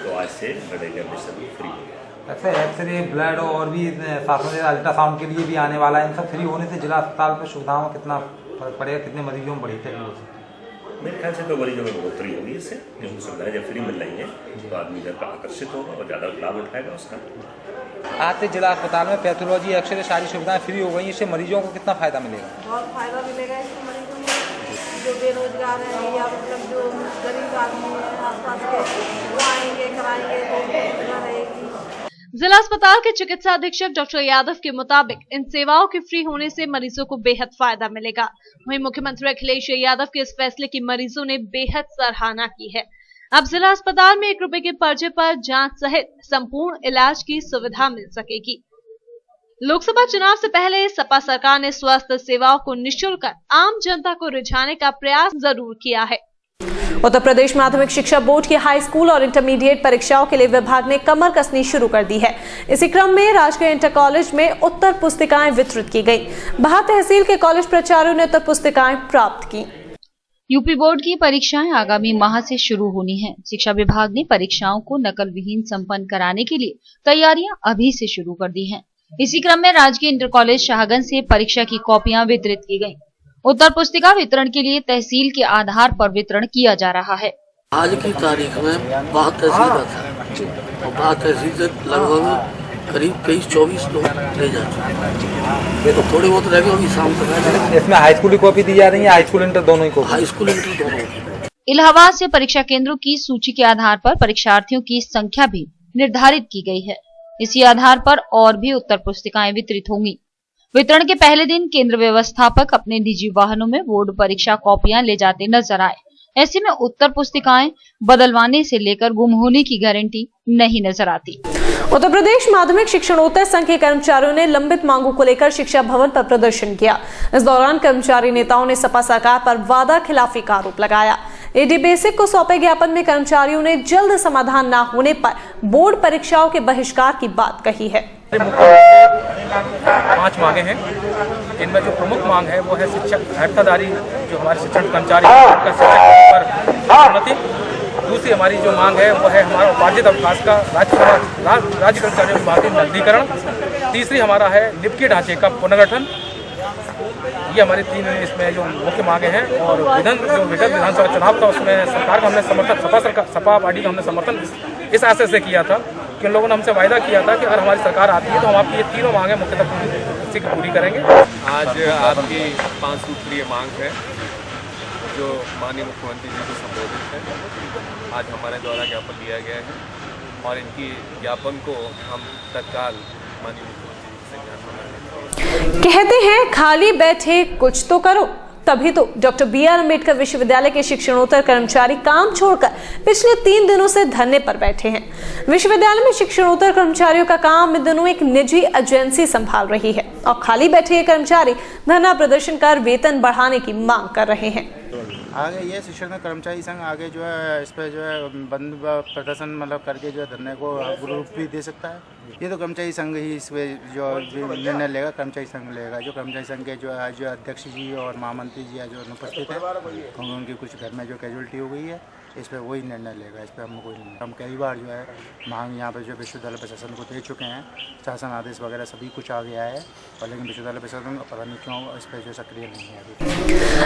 तो आज से ब्लड एग्जामिनेशन फ्री हो गया। ऐसे एक्सरे, ब्लड और भी साथ में अल्ट्रासाउंड के लिए भी आने वाला है। इन सब फ्री होने से जिला अस्पताल पर सुविधाओं में कितना फर्क पड़ेगा, कितने मरीजों में बढ़ी तक हो सकती है? मेरे ख्याल से तो मरीजों में बढ़ोतरी होगी इससे, जो सुविधाएं जब फ्री मिल रही हैं तो आदमी घर का आकर्षित होगा और ज़्यादा लाभ उठाएगा उसका। आज से जिला अस्पताल में पैथोलॉजी, एक्सरे सारी सुविधाएं फ्री हो गई, इससे मरीजों को कितना फायदा मिलेगा? बहुत फायदा मिलेगा इससे मरीजों को, जो बेरोजगार हैं या मतलब जो गरीब आदमी है आसपास के, वो आएंगे कराएंगे तो सुविधा रहेगी। जिला अस्पताल के चिकित्सा अधीक्षक डॉक्टर यादव के मुताबिक इन सेवाओं के फ्री होने से मरीजों को बेहद फायदा मिलेगा। वहीं मुख्यमंत्री अखिलेश यादव के इस फैसले की मरीजों ने बेहद सराहना की है। अब जिला अस्पताल में 1 रुपए के पर्चे पर जांच सहित संपूर्ण इलाज की सुविधा मिल सकेगी। लोकसभा चुनाव से पहले सपा सरकार ने स्वास्थ्य सेवाओं को निःशुल्क आम जनता को रिझाने का प्रयास जरूर किया है। उत्तर प्रदेश माध्यमिक शिक्षा बोर्ड की हाई स्कूल और इंटरमीडिएट परीक्षाओं के लिए विभाग ने कमर कसनी शुरू कर दी है। इसी क्रम में राजकीय इंटर कॉलेज में उत्तर पुस्तिकाएं वितरित की गई। बहा तहसील के कॉलेज प्राचार्यों ने उत्तर पुस्तिकाएं प्राप्त की। यूपी बोर्ड की परीक्षाएं आगामी माह से शुरू होनी है। शिक्षा विभाग ने परीक्षाओं को नकल विहीन संपन्न कराने के लिए तैयारियां अभी से शुरू कर दी हैं। इसी क्रम में राजकीय इंटर कॉलेज शाहगंज से परीक्षा की कॉपियां वितरित की गयी। उत्तर पुस्तिका वितरण के लिए तहसील के आधार पर वितरण किया जा रहा है। आज की तारीख में बहा तहसील था और बहा तहसील से लगभग करीब 23-24 लोग ले जाते हैं, तो थोड़े बहुत रह गए शाम तक। इसमें हाई स्कूल की कॉपी दी जा रही है, हाई स्कूल इंटर दोनों ही? हाई स्कूल इंटर दोनों। इलाहाबाद से परीक्षा केंद्रों की सूची के आधार पर परीक्षार्थियों की संख्या भी निर्धारित की गई है। इसी आधार पर और भी उत्तर पुस्तिकाएं वितरित होंगी। वितरण के पहले दिन केंद्र व्यवस्थापक अपने निजी वाहनों में बोर्ड परीक्षा कॉपियां ले जाते नजर आए। ऐसे में उत्तर पुस्तिकाएं बदलवाने से लेकर गुम होने की गारंटी नहीं नजर आती। उत्तर प्रदेश माध्यमिक शिक्षणोत्तर संघ के कर्मचारियों ने लंबित मांगों को लेकर शिक्षा भवन पर प्रदर्शन किया। इस दौरान कर्मचारी नेताओं ने सपा सरकार पर वादा खिलाफी का आरोप लगाया। एडी बेसिक को सौंपे ज्ञापन में कर्मचारियों ने जल्द समाधान न होने पर बोर्ड परीक्षाओं के बहिष्कार की बात कही है। 5 मांगे हैं। इनमें जो प्रमुख मांग है वो है शिक्षक हड़तादारी, जो हमारे शिक्षण कर्मचारी पर उन्नति। दूसरी हमारी जो मांग है वो है हमारा उपार्जित अवकाश का राज्य कर्मचारियों के भांति नकदीकरण। तीसरी हमारा है निबकी ढांचे का पुनर्गठन। ये हमारी 3 इसमें जो मुख्य मांगे हैं। और विधानसभा चुनाव था उसमें सरकार का हमने समर्थन, सपा पार्टी का हमने समर्थन इस आशय से किया था कि उन लोगों ने हमसे वायदा किया था कि अगर हमारी सरकार आती है तो हम आपकी ये 3 मांगे मुख्यतः पूरी करेंगे। आज आपकी 5 सूत्रीय मांग है जो माननीय मुख्यमंत्री जी को संबोधित है। आज हमारे द्वारा ज्ञापन दिया गया है और इनकी ज्ञापन को हम तत्काल माननीय मुख्यमंत्री से ज्ञापन कहते हैं खाली बैठे कुछ तो करो, तभी तो डॉक्टर BR अम्बेडकर विश्वविद्यालय के शिक्षणोत्तर कर्मचारी काम छोड़कर पिछले 3 दिनों से धरने पर बैठे हैं। विश्वविद्यालय में शिक्षणोत्तर कर्मचारियों का काम इन दिनों एक निजी एजेंसी संभाल रही है और खाली बैठे ये कर्मचारी धरना प्रदर्शन कर वेतन बढ़ाने की मांग कर रहे हैं। आगे ये शिक्षण कर्मचारी संघ आगे जो है इस पर जो है बंद प्रदर्शन मतलब करके जो है धरने को रूप भी दे सकता है। ये तो कर्मचारी संघ ही इस पर जो निर्णय लेगा, कर्मचारी संघ लेगा। जो कर्मचारी संघ के जो अध्यक्ष जी और महामंत्री जी जो अनुपस्थित है, उनकी कुछ घर में जो कैजुअलिटी हो गई है, इस पर वही निर्णय लेगा। इस पर हम कोई नहीं। हम कई बार जो है मांग यहाँ पर जो विश्वविद्यालय प्रशासन को दे चुके हैं, शासन आदेश वगैरह सभी कुछ आ गया है, और लेकिन विश्वविद्यालय प्रशासन पता नहीं क्यों इस पर जो सक्रिय नहीं है अभी।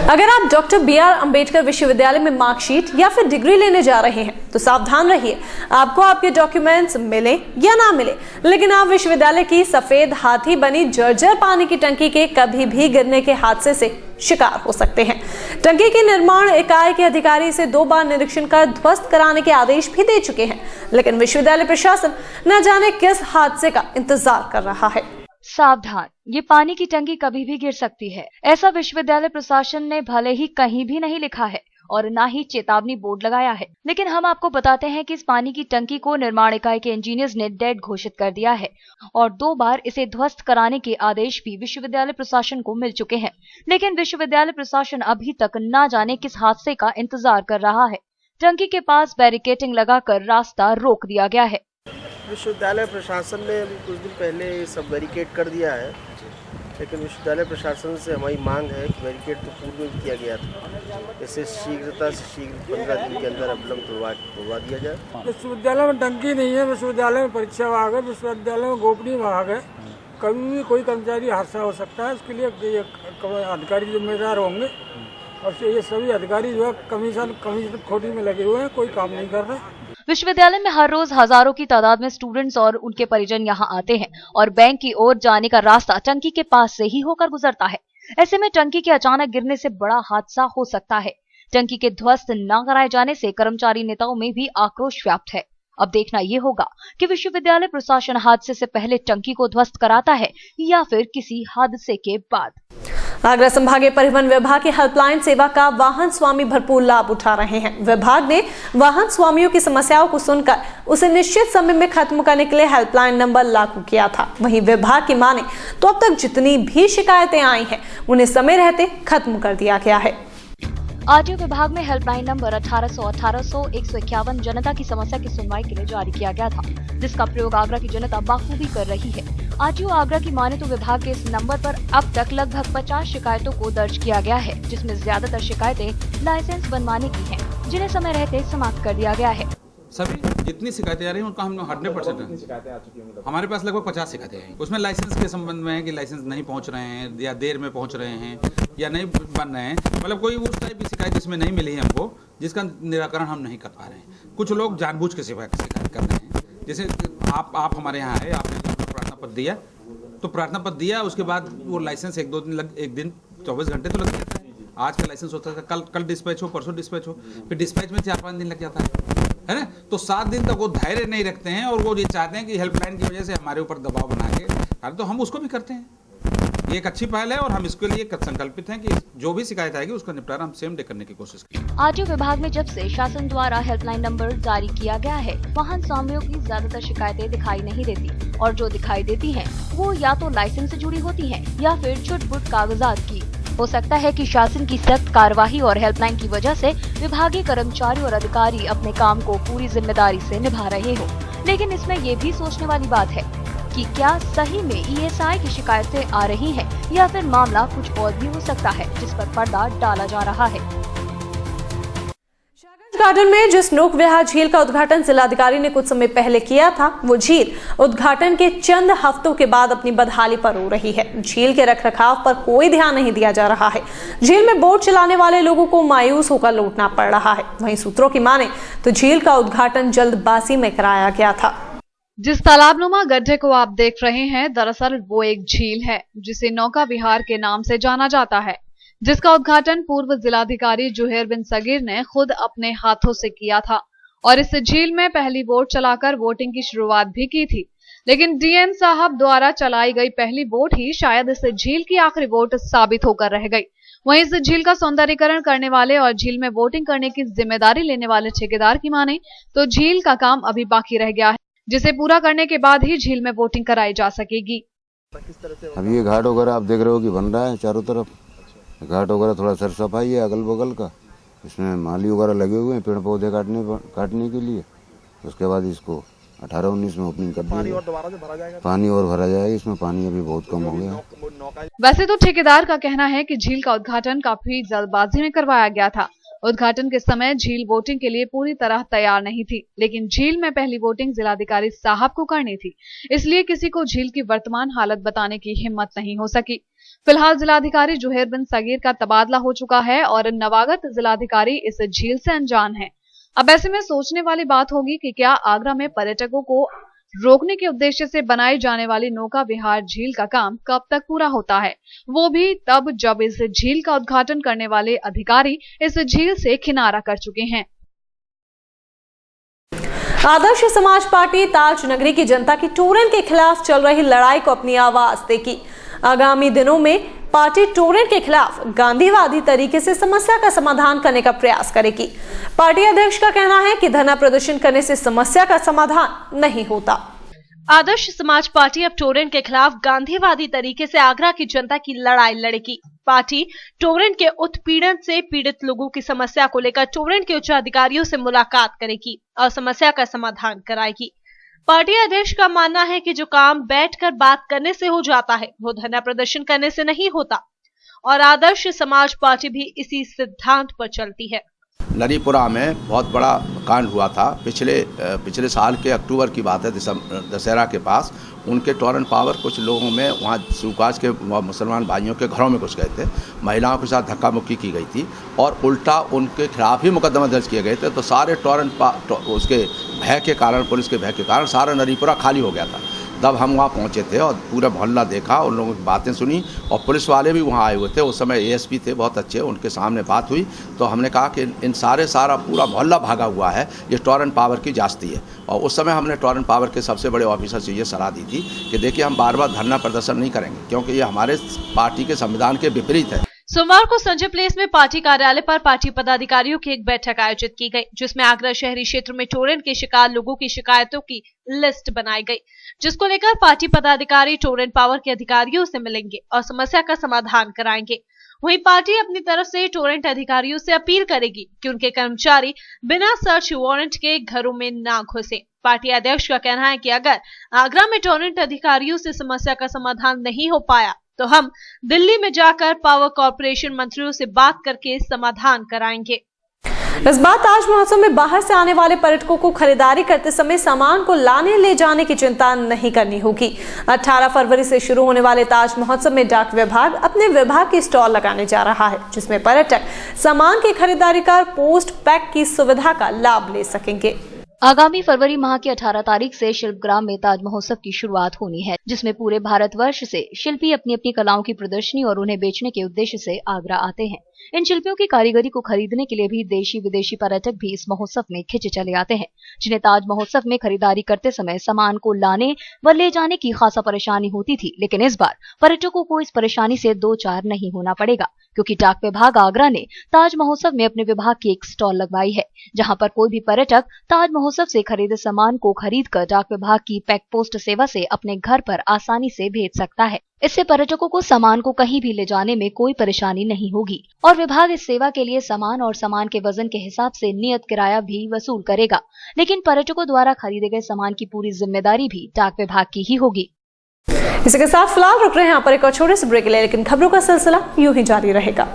अगर आप डॉक्टर BR अम्बेडकर विश्वविद्यालय में मार्कशीट या फिर डिग्री लेने जा रहे हैं तो सावधान रहिए। आपको आपके डॉक्यूमेंट्स मिले या ना मिले, लेकिन आप विश्वविद्यालय की सफेद हाथी बनी जर्जर पानी की टंकी के कभी भी गिरने के हादसे से शिकार हो सकते हैं। टंकी की निर्माण इकाई के अधिकारी इसे 2 बार निरीक्षण कर ध्वस्त कराने के आदेश भी दे चुके हैं, लेकिन विश्वविद्यालय प्रशासन न जाने किस हादसे का इंतजार कर रहा है। सावधान, ये पानी की टंकी कभी भी गिर सकती है। ऐसा विश्वविद्यालय प्रशासन ने भले ही कहीं भी नहीं लिखा है और ना ही चेतावनी बोर्ड लगाया है, लेकिन हम आपको बताते हैं कि इस पानी की टंकी को निर्माण इकाई के इंजीनियर्स ने डेड घोषित कर दिया है और 2 बार इसे ध्वस्त कराने के आदेश भी विश्वविद्यालय प्रशासन को मिल चुके हैं। लेकिन विश्वविद्यालय प्रशासन अभी तक ना जाने किस हादसे का इंतजार कर रहा है। टंकी के पास बैरिकेडिंग लगाकर रास्ता रोक दिया गया है। विश्वविद्यालय प्रशासन ने अभी कुछ दिन पहले सब बैरिकेड कर दिया है, लेकिन विश्वविद्यालय प्रशासन से हमारी मांग है कि बैरिकेड तो पूर्व में किया गया था, इसे शीघ्रता से शीघ्र 15 दिन के अंदर अविलंब तोड़वा दिया जाए। विश्वविद्यालय में टंकी नहीं है, विश्वविद्यालय में परीक्षा भाग है, विश्वविद्यालय में गोपनीय भाग है। कभी भी कोई कर्मचारी हादसा हो सकता है, इसके लिए अधिकारी जिम्मेदार होंगे। और ये सभी अधिकारी जो है कमीशन खोटी में लगे हुए हैं, कोई काम नहीं कर रहे। विश्वविद्यालय में हर रोज हजारों की तादाद में स्टूडेंट्स और उनके परिजन यहाँ आते हैं और बैंक की ओर जाने का रास्ता टंकी के पास से ही होकर गुजरता है। ऐसे में टंकी के अचानक गिरने से बड़ा हादसा हो सकता है। टंकी के ध्वस्त न कराए जाने से कर्मचारी नेताओं में भी आक्रोश व्याप्त है। अब देखना ये होगा कि विश्वविद्यालय प्रशासन हादसे से पहले टंकी को ध्वस्त कराता है या फिर किसी हादसे के बाद। आगरा संभागीय परिवहन विभाग की हेल्पलाइन सेवा का वाहन स्वामी भरपूर लाभ उठा रहे हैं। विभाग ने वाहन स्वामियों की समस्याओं को सुनकर उसे निश्चित समय में खत्म करने के लिए हेल्पलाइन नंबर लागू किया था। वहीं विभाग की माने तो अब तक जितनी भी शिकायतें आई हैं उन्हें समय रहते खत्म कर दिया गया है। आरटीओ विभाग में हेल्पलाइन नंबर 1800-151 जनता की समस्या की सुनवाई के लिए जारी किया गया था, जिसका प्रयोग आगरा की जनता बखूबी कर रही है। आरटीओ आगरा की माने तो विभाग के इस नंबर पर अब तक लगभग 50 शिकायतों को दर्ज किया गया है, जिसमें ज्यादातर शिकायतें लाइसेंस बनवाने की हैं, जिन्हें समय रहते समाप्त कर दिया गया है। सभी जितनी शिकायतें आ रही हैं उनका हम 100% हमारे पास लगभग 50 शिकायतें हैं। उसमें लाइसेंस के संबंध में है कि लाइसेंस नहीं पहुंच रहे हैं या देर में पहुंच रहे हैं या नहीं बन रहे हैं, मतलब कोई उस टाइप की शिकायत इसमें नहीं मिली है हमको, जिसका निराकरण हम नहीं कर पा रहे हैं। कुछ लोग जानबूझ के शिकायत कर रहे हैं, जैसे आप हमारे यहाँ आए, आपने प्रार्थना पत्र दिया तो प्रार्थना पत्र दिया, उसके बाद वो लाइसेंस एक दिन 24 घंटे तो लग जाता है। आज का लाइसेंस होता है, कल डिस्पैच हो, परसों डिस्पैच हो, फिर डिस्पैच में 4-5 दिन लग जाता है ना। तो 7 दिन तक वो धैर्य नहीं रखते हैं और वो ये चाहते हैं कि हेल्पलाइन की वजह से हमारे ऊपर दबाव बना के, तो हम उसको भी करते हैं। ये एक अच्छी पहल है और हम इसके लिए संकल्पित हैं कि जो भी शिकायत आएगी उसका निपटारा हम सेम डे करने की कोशिश करेंगे। आरटीओ विभाग में जब से शासन द्वारा हेल्पलाइन नंबर जारी किया गया है, वाहन स्वामियों की ज्यादातर शिकायतें दिखाई नहीं देती और जो दिखाई देती हैं, वो या तो लाइसेंस से जुड़ी होती हैं या फिर छुट-पुट कागजात की। हो सकता है कि शासन की सख्त कार्यवाही और हेल्पलाइन की वजह से विभागीय कर्मचारी और अधिकारी अपने काम को पूरी जिम्मेदारी से निभा रहे हो, लेकिन इसमें ये भी सोचने वाली बात है कि क्या सही में ईएसआई की शिकायतें आ रही हैं या फिर मामला कुछ और भी हो सकता है, जिस पर पर्दा डाला जा रहा है। गार्डन में जिस नोक विहार झील का उद्घाटन जिलाधिकारी ने कुछ समय पहले किया था, वो झील उद्घाटन के चंद हफ्तों के बाद अपनी बदहाली पर रो रही है। झील के रखरखाव पर कोई ध्यान नहीं दिया जा रहा है। झील में बोट चलाने वाले लोगों को मायूस होकर लौटना पड़ रहा है। वहीं सूत्रों की माने तो झील का उद्घाटन जल्दबाजी में कराया गया था। जिस तालाबनुमा गड्ढे को आप देख रहे हैं, दरअसल वो एक झील है जिसे नौका विहार के नाम से जाना जाता है, जिसका उद्घाटन पूर्व जिलाधिकारी जुहैर बिन सगीर ने खुद अपने हाथों से किया था और इस झील में पहली बोट चलाकर वोटिंग की शुरुआत भी की थी। लेकिन डीएम साहब द्वारा चलाई गई पहली बोट ही शायद इस झील की आखिरी बोट साबित होकर रह गई। वहीं इस झील का सौंदर्यीकरण करने वाले और झील में वोटिंग करने की जिम्मेदारी लेने वाले ठेकेदार की माने तो झील का काम अभी बाकी रह गया है, जिसे पूरा करने के बाद ही झील में वोटिंग कराई जा सकेगी। अभी ये घाट वगैरह आप देख रहे हो कि बन रहा है, चारों तरफ घाट वगैरह थोड़ा सर सफाई है अगल बगल का, इसमें माली वगैरह लगे हुए हैं पेड़ पौधे काटने के लिए। उसके बाद इसको 18-19 में ओपनिंग कर दिया। पानी और भरा जाएगा, इसमें पानी अभी बहुत कम हो गया। वैसे तो ठेकेदार का कहना है कि झील का उद्घाटन काफी जल्दबाजी में करवाया गया था। उद्घाटन के समय झील वोटिंग के लिए पूरी तरह तैयार नहीं थी, लेकिन झील में पहली वोटिंग जिलाधिकारी साहब को करनी थी, इसलिए किसी को झील की वर्तमान हालत बताने की हिम्मत नहीं हो सकी। फिलहाल जिलाधिकारी जुहैर बिन सगीर का तबादला हो चुका है और नवागत जिलाधिकारी इस झील से अनजान है। अब ऐसे में सोचने वाली बात होगी कि क्या आगरा में पर्यटकों को रोकने के उद्देश्य से बनाई जाने वाली नौका विहार झील का काम कब तक पूरा होता है, वो भी तब जब इस झील का उद्घाटन करने वाले अधिकारी इस झील से किनारा कर चुके हैं। आदर्श समाज पार्टी ताज नगरी की जनता की टोरन के खिलाफ चल रही लड़ाई को अपनी आवाज देगी। आगामी दिनों में पार्टी टोरन के खिलाफ गांधीवादी तरीके से समस्या का समाधान करने का प्रयास करेगी। पार्टी अध्यक्ष का कहना है कि धरना प्रदर्शन करने से समस्या का समाधान नहीं होता। आदर्श समाज पार्टी अब टोरन के खिलाफ गांधीवादी तरीके से आगरा की जनता की लड़ाई लड़ेगी। पार्टी टोरन के उत्पीड़न से पीड़ित लोगों की समस्या को लेकर टोरन के उच्च अधिकारियों से मुलाकात करेगी और समस्या का समाधान कराएगी। पार्टी अध्यक्ष का मानना है कि जो काम बैठकर बात करने से हो जाता है वो धरना प्रदर्शन करने से नहीं होता और आदर्श समाज पार्टी भी इसी सिद्धांत पर चलती है। नरीपुरा में बहुत बड़ा कांड हुआ था पिछले साल के अक्टूबर की बात है, दशहरा के पास। उनके टॉरेंट पावर कुछ लोगों में वहाँ सूकाज के मुसलमान भाइयों के घरों में घुस गए थे, महिलाओं के साथ धक्का मुक्की की गई थी और उल्टा उनके खिलाफ ही मुकदमा दर्ज किए गए थे। तो सारे उसके भय के कारण, पुलिस के भय के कारण सारा नरीपुरा खाली हो गया था। तब हम वहाँ पहुँचे थे और पूरा मोहल्ला देखा, उन लोगों की बातें सुनी और पुलिस वाले भी वहाँ आए हुए थे। उस समय एएसपी थे बहुत अच्छे, उनके सामने बात हुई तो हमने कहा कि इन सारा पूरा मोहल्ला भागा हुआ है, ये टॉरेंट पावर की जास्ती है। और उस समय हमने टॉरेंट पावर के सबसे बड़े ऑफिसर से ये सलाह दी थी कि देखिए हम बार बार धरना प्रदर्शन नहीं करेंगे क्योंकि ये हमारे पार्टी के संविधान के विपरीत है। सोमवार को संजय प्लेस में पार्टी कार्यालय पर पार्टी पदाधिकारियों की एक बैठक आयोजित की गई, जिसमें आगरा शहरी क्षेत्र में टोरेंट के शिकार लोगों की शिकायतों की लिस्ट बनाई गई, जिसको लेकर पार्टी पदाधिकारी टोरेंट पावर के अधिकारियों से मिलेंगे और समस्या का समाधान कराएंगे। वहीं पार्टी अपनी तरफ से टोरेंट अधिकारियों से अपील करेगी कि उनके कर्मचारी बिना सर्च वारंट के घरों में ना घुसे। पार्टी अध्यक्ष का कहना है कि अगर आगरा में टोरेंट अधिकारियों से समस्या का समाधान नहीं हो पाया तो हम दिल्ली में जाकर पावर कॉर्पोरेशन मंत्रियों से बात करके समाधान कराएंगे। इस बार ताज महोत्सव में बाहर से आने वाले पर्यटकों को खरीदारी करते समय सामान को लाने ले जाने की चिंता नहीं करनी होगी। 18 फरवरी से शुरू होने वाले ताज महोत्सव में डाक विभाग अपने विभाग की स्टॉल लगाने जा रहा है, जिसमें पर्यटक सामान की खरीदारी कर पोस्ट पैक की सुविधा का लाभ ले सकेंगे। आगामी फरवरी माह की 18 तारीख से शिल्पग्राम में ताज महोत्सव की शुरुआत होनी है, जिसमें पूरे भारतवर्ष से शिल्पी अपनी अपनी कलाओं की प्रदर्शनी और उन्हें बेचने के उद्देश्य से आगरा आते हैं। इन शिल्पियों की कारीगरी को खरीदने के लिए भी देशी विदेशी पर्यटक भी इस महोत्सव में खिंचे चले आते हैं, जिन्हें ताज महोत्सव में खरीदारी करते समय सामान को लाने व ले जाने की खासा परेशानी होती थी। लेकिन इस बार पर्यटकों को इस परेशानी से दो चार नहीं होना पड़ेगा, क्योंकि डाक विभाग आगरा ने ताज महोत्सव में अपने विभाग की एक स्टॉल लगवाई है, जहां पर कोई भी पर्यटक ताज महोत्सव से खरीदे सामान को खरीदकर डाक विभाग की पैक पोस्ट सेवा से अपने घर पर आसानी से भेज सकता है। इससे पर्यटकों को सामान को कहीं भी ले जाने में कोई परेशानी नहीं होगी और विभाग इस सेवा के लिए सामान और सामान के वजन के हिसाब से नियत किराया भी वसूल करेगा। लेकिन पर्यटकों द्वारा खरीदे गए सामान की पूरी जिम्मेदारी भी डाक विभाग की ही होगी। इसी के साथ फिलहाल रुक रहे हैं यहाँ पर एक और छोटे से ब्रेक के लिए, लेकिन खबरों का सिलसिला यूं ही जारी रहेगा।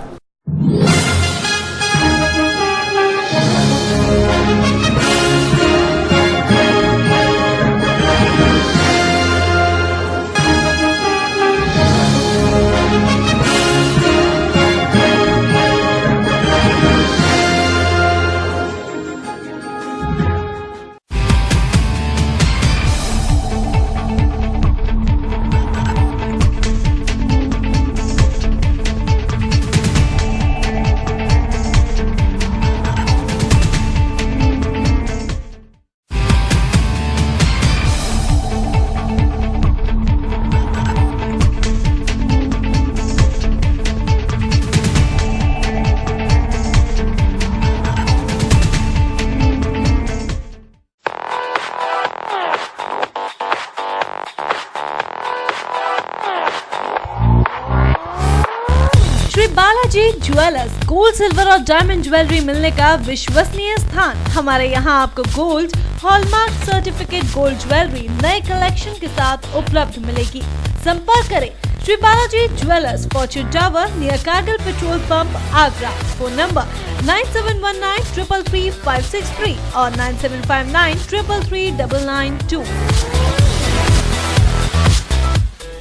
Shri Balaji jewellers, gold, silver और डायमंड ज्वेलरी मिलने का विश्वसनीय स्थान। हमारे यहाँ आपको gold, hallmark certificate gold jewellery नए कलेक्शन के साथ उपलब्ध मिलेगी। संपर्क करें Shri Balaji jewellers, fortune tower near Kargil petrol pump, Agra. Phone number 9719333563 और 9759333992।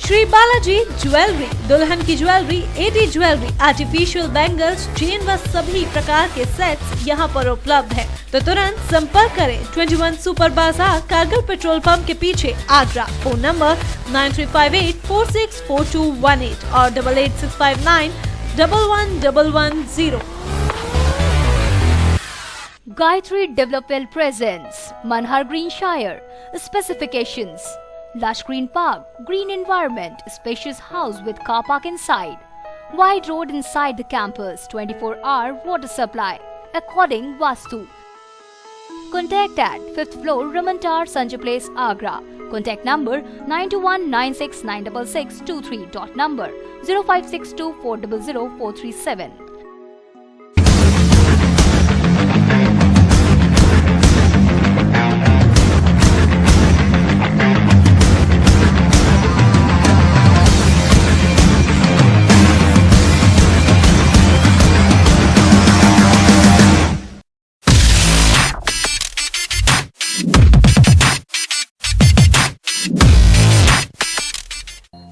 श्री बालाजी ज्वेलरी, दुल्हन की jewellery, AD jewellery, artificial bangles, chain व सभी प्रकार के सेट्स यहाँ पर उपलब्ध है, तो तुरंत संपर्क करें। 21 सुपर बाजार, कारगिल पेट्रोल पंप के पीछे, आगरा। फोन नंबर 9358464218 और 8865911110। Gayatri Development presents Manhar Greenshire. Specifications: lush green park, green environment, spacious house with car park inside, wide road inside the campus, 24-hour water supply, according Vastu. Contact at 5th floor, Ramantar, Sanjay Place, Agra. Contact number 9219696623. Number 0562400437.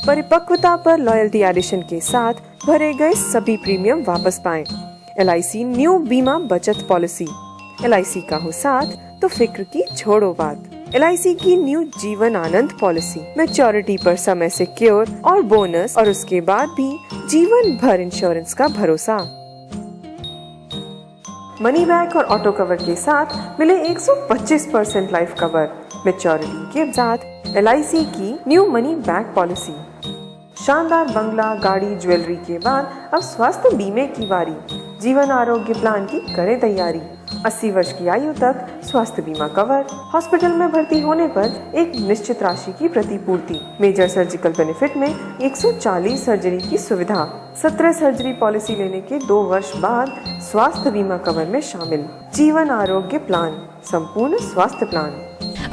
परिपक्वता पर loyalty addition के साथ भरे गए सभी premium वापस पाएं। LIC new बीमा बचत पॉलिसी। LIC का हो साथ तो फिक्र की छोड़ो बात। LIC की new Jeevan Anand policy. Maturity पर समय से क्योर और बोनस और उसके बाद भी जीवन भर इंश्योरेंस का भरोसा। मनी बैक और ऑटो कवर के साथ मिले 125% लाइफ कवर। मैच्योरिटी के साथ LIC की न्यू मनी बैक पॉलिसी। शानदार बंगला, गाड़ी, ज्वेलरी के बाद अब स्वास्थ्य बीमे की बारी। जीवन आरोग्य प्लान की करें तैयारी। 80 वर्ष की आयु तक स्वास्थ्य बीमा कवर। हॉस्पिटल में भर्ती होने पर एक निश्चित राशि की प्रतिपूर्ति। मेजर सर्जिकल बेनिफिट में 140 सर्जरी की सुविधा। 17 सर्जरी पॉलिसी लेने के 2 वर्ष बाद स्वास्थ्य बीमा कवर में शामिल। जीवन आरोग्य प्लान, संपूर्ण स्वास्थ्य प्लान।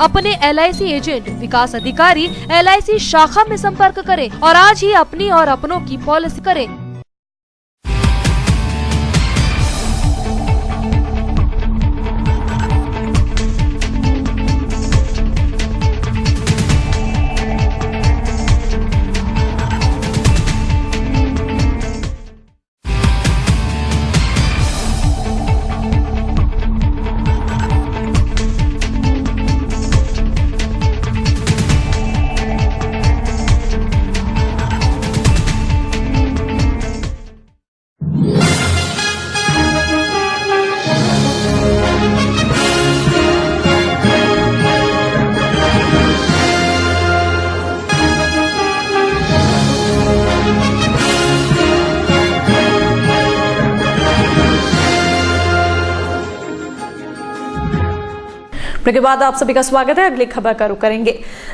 अपने LIC एजेंट विकास अधिकारी LIC शाखा में संपर्क करें और आज ही अपनी और अपनों की पॉलिसी करें। के बाद आप सभी का स्वागत है। अगली खबर का रुख करेंगे।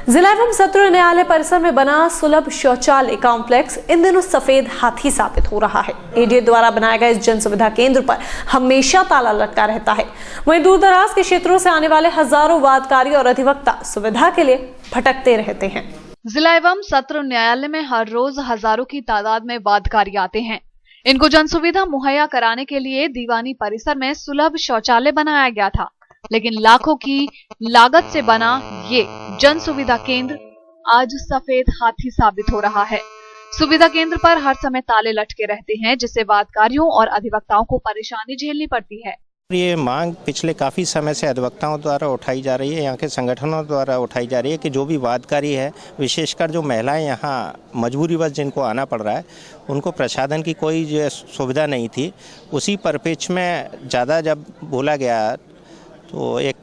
जिला एवं सत्र न्यायालय परिसर में बना सुलभ शौचालय कॉम्प्लेक्स इन दिनों सफेद हाथी साबित हो रहा है। ADA द्वारा बनाए गए इस जन सुविधा केंद्र पर हमेशा ताला लटका रहता है। वहीं दूर दराज के क्षेत्रों से आने वाले हजारों वादकारी और अधिवक्ता सुविधा के लिए भटकते रहते हैं। जिला एवं सत्र न्यायालय में हर रोज हजारों की तादाद में वादकारी आते हैं। इनको जन सुविधा मुहैया कराने के लिए दीवानी परिसर में सुलभ शौचालय बनाया गया था, लेकिन लाखों की लागत से बना ये जन सुविधा केंद्र आज सफेद हाथी साबित हो रहा है। सुविधा केंद्र पर हर समय ताले लटके रहते हैं, जिससे वादकारियों और अधिवक्ताओं को परेशानी झेलनी पड़ती है। ये मांग पिछले काफ़ी समय से अधिवक्ताओं द्वारा उठाई जा रही है, यहाँ के संगठनों द्वारा उठाई जा रही है कि जो भी वादकारी है, विशेषकर जो महिलाएं यहाँ मजबूरीवश जिनको आना पड़ रहा है, उनको प्रसाधन की कोई जो सुविधा नहीं थी। उसी परिप्रेक्ष्य में ज़्यादा जब बोला गया तो एक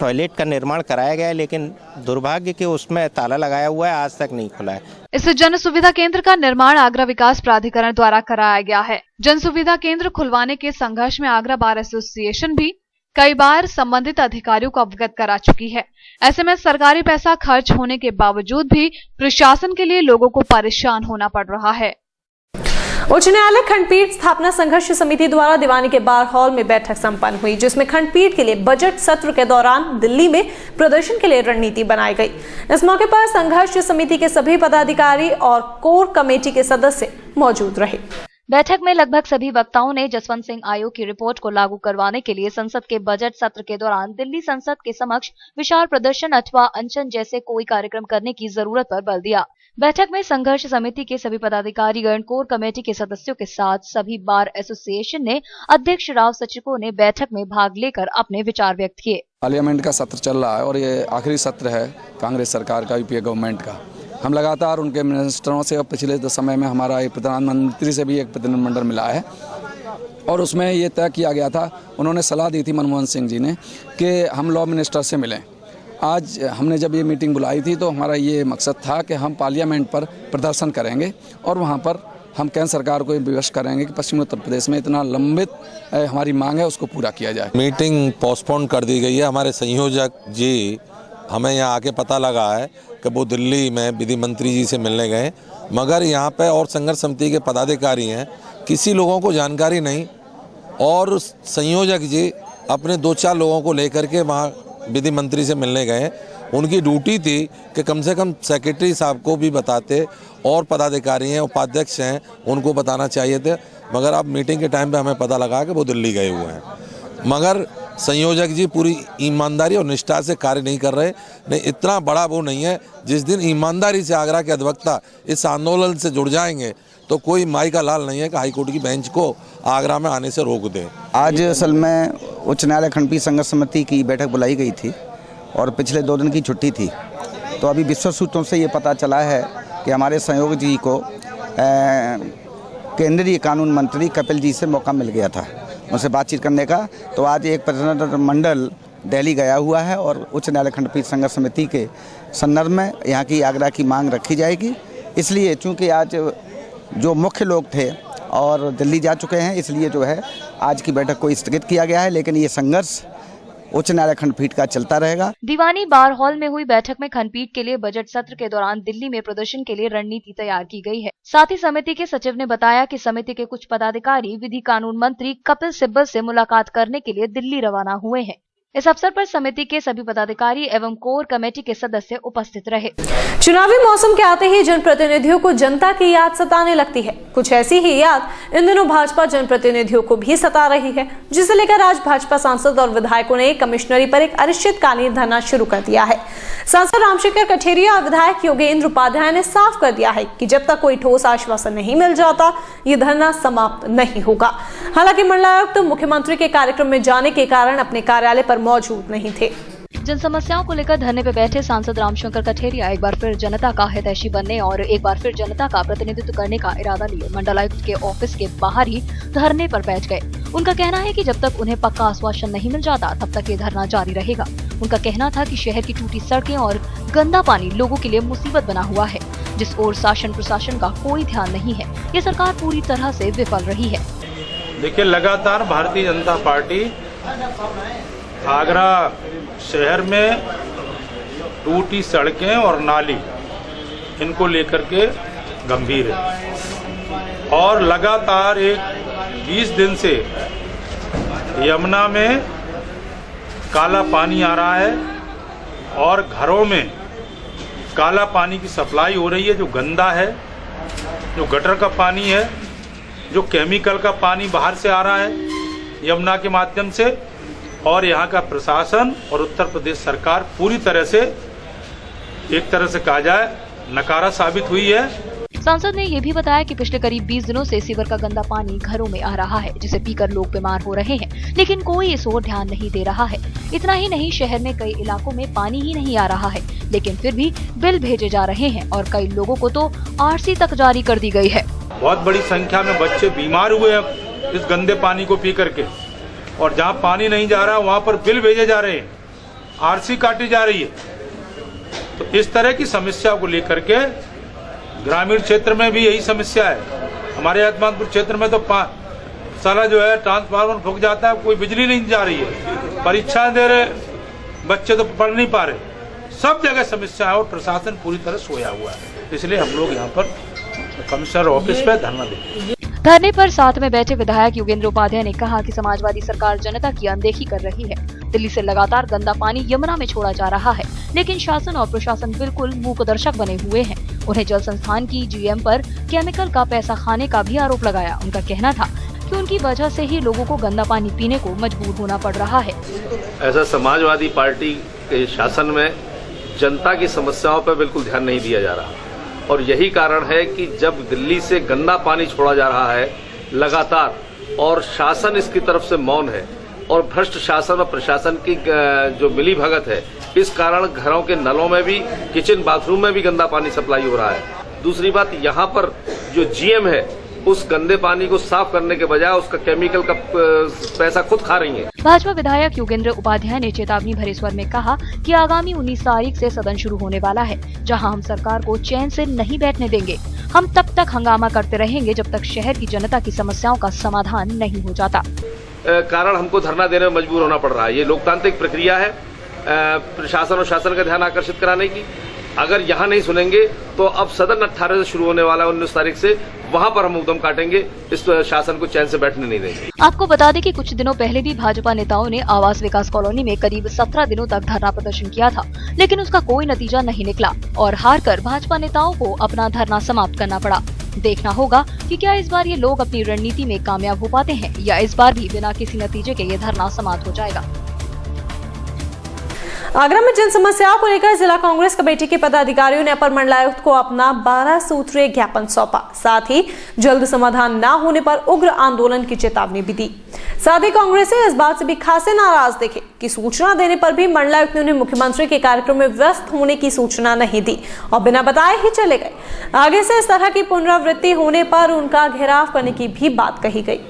टॉयलेट का निर्माण कराया गया है, लेकिन दुर्भाग्य कि उसमें ताला लगाया हुआ है, आज तक नहीं खुला है। इस जन सुविधा केंद्र का निर्माण आगरा विकास प्राधिकरण द्वारा कराया गया है। जन सुविधा केंद्र खुलवाने के संघर्ष में आगरा बार एसोसिएशन भी कई बार संबंधित अधिकारियों को अवगत करा चुकी है। ऐसे में सरकारी पैसा खर्च होने के बावजूद भी प्रशासन के लिए लोगों को परेशान होना पड़ रहा है। उच्च न्यायालय खंडपीठ स्थापना संघर्ष समिति द्वारा दीवानी के बार हॉल में बैठक संपन्न हुई, जिसमें खंडपीठ के लिए बजट सत्र के दौरान दिल्ली में प्रदर्शन के लिए रणनीति बनाई गई। इस मौके पर संघर्ष समिति के सभी पदाधिकारी और कोर कमेटी के सदस्य मौजूद रहे। बैठक में लगभग सभी वक्ताओं ने जसवंत सिंह आयोग की रिपोर्ट को लागू करवाने के लिए संसद के बजट सत्र के दौरान दिल्ली संसद के समक्ष विशाल प्रदर्शन अथवा अनशन जैसे कोई कार्यक्रम करने की जरूरत पर बल दिया। बैठक में संघर्ष समिति के सभी पदाधिकारीगण, कोर कमेटी के सदस्यों के साथ सभी बार एसोसिएशन ने अध्यक्ष राव सचिवों ने बैठक में भाग लेकर अपने विचार व्यक्त किए। पार्लियामेंट का सत्र चल रहा है और ये आखिरी सत्र है कांग्रेस सरकार का, यूपीए गवर्नमेंट का। हम लगातार उनके मिनिस्टरों से, पिछले समय में हमारा एक प्रधानमंत्री से भी एक प्रतिनिधिमंडल मिला है और उसमें ये तय किया गया था, उन्होंने सलाह दी थी मनमोहन सिंह जी ने कि हम लॉ मिनिस्टर से मिलें। आज हमने जब ये मीटिंग बुलाई थी तो हमारा ये मकसद था कि हम पार्लियामेंट पर प्रदर्शन करेंगे और वहाँ पर हम केंद्र सरकार को विवश करेंगे कि पश्चिमी उत्तर प्रदेश में इतना लंबित हमारी मांग है उसको पूरा किया जाए। मीटिंग पोस्टपोन कर दी गई है। हमारे संयोजक जी, हमें यहाँ आके पता लगा है कि वो दिल्ली में विधि मंत्री जी से मिलने गए, मगर यहाँ पे और संघर्ष समिति के पदाधिकारी हैं, किसी लोगों को जानकारी नहीं और संयोजक जी अपने 2-4 लोगों को लेकर के वहाँ विधि मंत्री से मिलने गए। उनकी ड्यूटी थी कि कम से कम सेक्रेटरी साहब को भी बताते और पदाधिकारी हैं, उपाध्यक्ष हैं, उनको बताना चाहिए थे, मगर अब मीटिंग के टाइम पे हमें पता लगा कि वो दिल्ली गए हुए हैं। मगर संयोजक जी पूरी ईमानदारी और निष्ठा से कार्य नहीं कर रहे। नहीं, इतना बड़ा वो नहीं है। जिस दिन ईमानदारी से आगरा के अधिवक्ता इस आंदोलन से जुड़ जाएंगे तो कोई माई का लाल नहीं है कि हाईकोर्ट की बेंच को आगरा में आने से रोक दें। आज असल में उच्च न्यायालय खंडपीठ संघर्ष समिति की बैठक बुलाई गई थी और पिछले 2 दिन की छुट्टी थी। तो अभी विश्वस्त सूत्रों से ये पता चला है कि हमारे संयोजक जी को केंद्रीय कानून मंत्री कपिल जी से मौका मिल गया था उनसे बातचीत करने का। तो आज एक प्रतिनिधिमंडल दिल्ली गया हुआ है और उच्च न्यायालय खंडपीठ संघर्ष समिति के संदर्भ में यहाँ की आगरा की मांग रखी जाएगी। इसलिए चूँकि आज जो मुख्य लोग थे और दिल्ली जा चुके हैं, इसलिए जो है आज की बैठक को स्थगित किया गया है। लेकिन ये संघर्ष उच्च न्यायालय खंडपीठ का चलता रहेगा। दीवानी बार हॉल में हुई बैठक में खंडपीठ के लिए बजट सत्र के दौरान दिल्ली में प्रदर्शन के लिए रणनीति तैयार की गई है। साथ ही समिति के सचिव ने बताया कि समिति के कुछ पदाधिकारी विधि कानून मंत्री कपिल सिब्बल से मुलाकात करने के लिए दिल्ली रवाना हुए हैं। इस अवसर पर समिति के सभी पदाधिकारी एवं कोर कमेटी के सदस्य उपस्थित रहे। चुनावी मौसम के आते ही जनप्रतिनिधियों को जनता की याद सताने लगती है। कुछ ऐसी ही याद इन दिनों भाजपा जनप्रतिनिधियों को भी सता रही है, जिसे लेकर आज भाजपा सांसद और विधायकों ने कमिश्नरी पर एक अनिश्चितकालीन धरना शुरू कर दिया है। सांसद रामशेखर कठेरिया और विधायक योगेंद्र उपाध्याय ने साफ कर दिया है कि जब तक कोई ठोस आश्वासन नहीं मिल जाता ये धरना समाप्त नहीं होगा। हालांकि मंडलायुक्त मुख्यमंत्री के कार्यक्रम में जाने के कारण अपने कार्यालय पर मौजूद नहीं थे। जन समस्याओं को लेकर धरने पे बैठे सांसद रामशंकर कठेरिया एक बार फिर जनता का हितैषी बनने और एक बार फिर जनता का प्रतिनिधित्व करने का इरादा लिए मंडलायुक्त के ऑफिस के बाहर ही धरने पर बैठ गए। उनका कहना है कि जब तक उन्हें पक्का आश्वासन नहीं मिल जाता तब तक ये धरना जारी रहेगा। उनका कहना था कि शहर की टूटी सड़कें और गंदा पानी लोगों के लिए मुसीबत बना हुआ है, जिस ओर शासन प्रशासन का कोई ध्यान नहीं है। ये सरकार पूरी तरह से विफल रही है। देखिए, लगातार भारतीय जनता पार्टी आगरा शहर में टूटी सड़कें और नाली इनको लेकर के गंभीर है और लगातार 20 दिन से यमुना में काला पानी आ रहा है और घरों में काला पानी की सप्लाई हो रही है, जो गंदा है, जो गटर का पानी है, जो केमिकल का पानी बाहर से आ रहा है यमुना के माध्यम से। और यहाँ का प्रशासन और उत्तर प्रदेश सरकार पूरी तरह से, एक तरह से कहा जाए, नकारा साबित हुई है। सांसद ने ये भी बताया कि पिछले करीब 20 दिनों से सीवर का गंदा पानी घरों में आ रहा है, जिसे पीकर लोग बीमार हो रहे हैं, लेकिन कोई इस ओर ध्यान नहीं दे रहा है। इतना ही नहीं, शहर में कई इलाकों में पानी ही नहीं आ रहा है, लेकिन फिर भी बिल भेजे जा रहे हैं और कई लोगों को तो आरसी तक जारी कर दी गई है। बहुत बड़ी संख्या में बच्चे बीमार हुए हैं इस गंदे पानी को पी करके, और जहाँ पानी नहीं जा रहा वहाँ पर बिल भेजे जा रहे हैं, आरसी काटी जा रही है। तो इस तरह की समस्या को लेकर के ग्रामीण क्षेत्र में भी यही समस्या है। हमारे हथमानपुर क्षेत्र में तो साला जो है ट्रांसफार्मर फूक जाता है, कोई बिजली नहीं जा रही है, परीक्षा दे रहे बच्चे तो पढ़ नहीं पा रहे, सब जगह समस्या है और प्रशासन पूरी तरह सोया हुआ है। इसलिए हम लोग यहाँ पर कमिश्नर ऑफिस पे धरना देंगे। धरने पर साथ में बैठे विधायक योगेंद्र उपाध्याय ने कहा कि समाजवादी सरकार जनता की अनदेखी कर रही है। दिल्ली से लगातार गंदा पानी यमुना में छोड़ा जा रहा है, लेकिन शासन और प्रशासन बिल्कुल मूकदर्शक बने हुए हैं। उन्हें जल संस्थान की जीएम पर केमिकल का पैसा खाने का भी आरोप लगाया। उनका कहना था कि उनकी वजह से ही लोगों को गंदा पानी पीने को मजबूर होना पड़ रहा है। ऐसा समाजवादी पार्टी के शासन में जनता की समस्याओं पर बिल्कुल ध्यान नहीं दिया जा रहा, और यही कारण है कि जब दिल्ली से गंदा पानी छोड़ा जा रहा है लगातार और शासन इसकी तरफ से मौन है और भ्रष्ट शासन और प्रशासन की जो मिली भगत है, इस कारण घरों के नलों में भी, किचन बाथरूम में भी गंदा पानी सप्लाई हो रहा है। दूसरी बात, यहाँ पर जो जीएम है उस गंदे पानी को साफ करने के बजाय उसका केमिकल का पैसा खुद खा रही है। भाजपा विधायक योगेंद्र उपाध्याय ने चेतावनी भरे स्वर में कहा कि आगामी 19 तारीख से सदन शुरू होने वाला है, जहां हम सरकार को चैन से नहीं बैठने देंगे। हम तब तक हंगामा करते रहेंगे जब तक शहर की जनता की समस्याओं का समाधान नहीं हो जाता। कारण हमको धरना देने में मजबूर होना पड़ रहा है। ये लोकतांत्रिक प्रक्रिया है प्रशासन और शासन का ध्यान आकर्षित कराने की। अगर यहाँ नहीं सुनेंगे तो अब सदन 18 से शुरू होने वाला है, 19 तारीख से, वहाँ पर हम उद्यम काटेंगे, इस शासन को चैन से बैठने नहीं देंगे। आपको बता दें कि कुछ दिनों पहले भी भाजपा नेताओं ने आवास विकास कॉलोनी में करीब 17 दिनों तक धरना प्रदर्शन किया था, लेकिन उसका कोई नतीजा नहीं निकला और हारकर भाजपा नेताओं को अपना धरना समाप्त करना पड़ा। देखना होगा कि क्या इस बार ये लोग अपनी रणनीति में कामयाब हो पाते हैं या इस बार भी बिना किसी नतीजे के ये धरना समाप्त हो जाएगा। आगरा में जन समस्याओं को लेकर जिला कांग्रेस कमेटी के पदाधिकारियों ने अपर मंडलायुक्त को अपना 12 सूत्रीय ज्ञापन सौंपा। साथ ही जल्द समाधान न होने पर उग्र आंदोलन की चेतावनी भी दी। साथ ही कांग्रेसी इस बात से भी खासे नाराज दिखे कि सूचना देने पर भी मंडलायुक्त ने उन्हें मुख्यमंत्री के कार्यक्रम में व्यस्त होने की सूचना नहीं दी और बिना बताए ही चले गए। आगे से इस तरह की पुनरावृत्ति होने पर उनका घेराव करने की भी बात कही गई।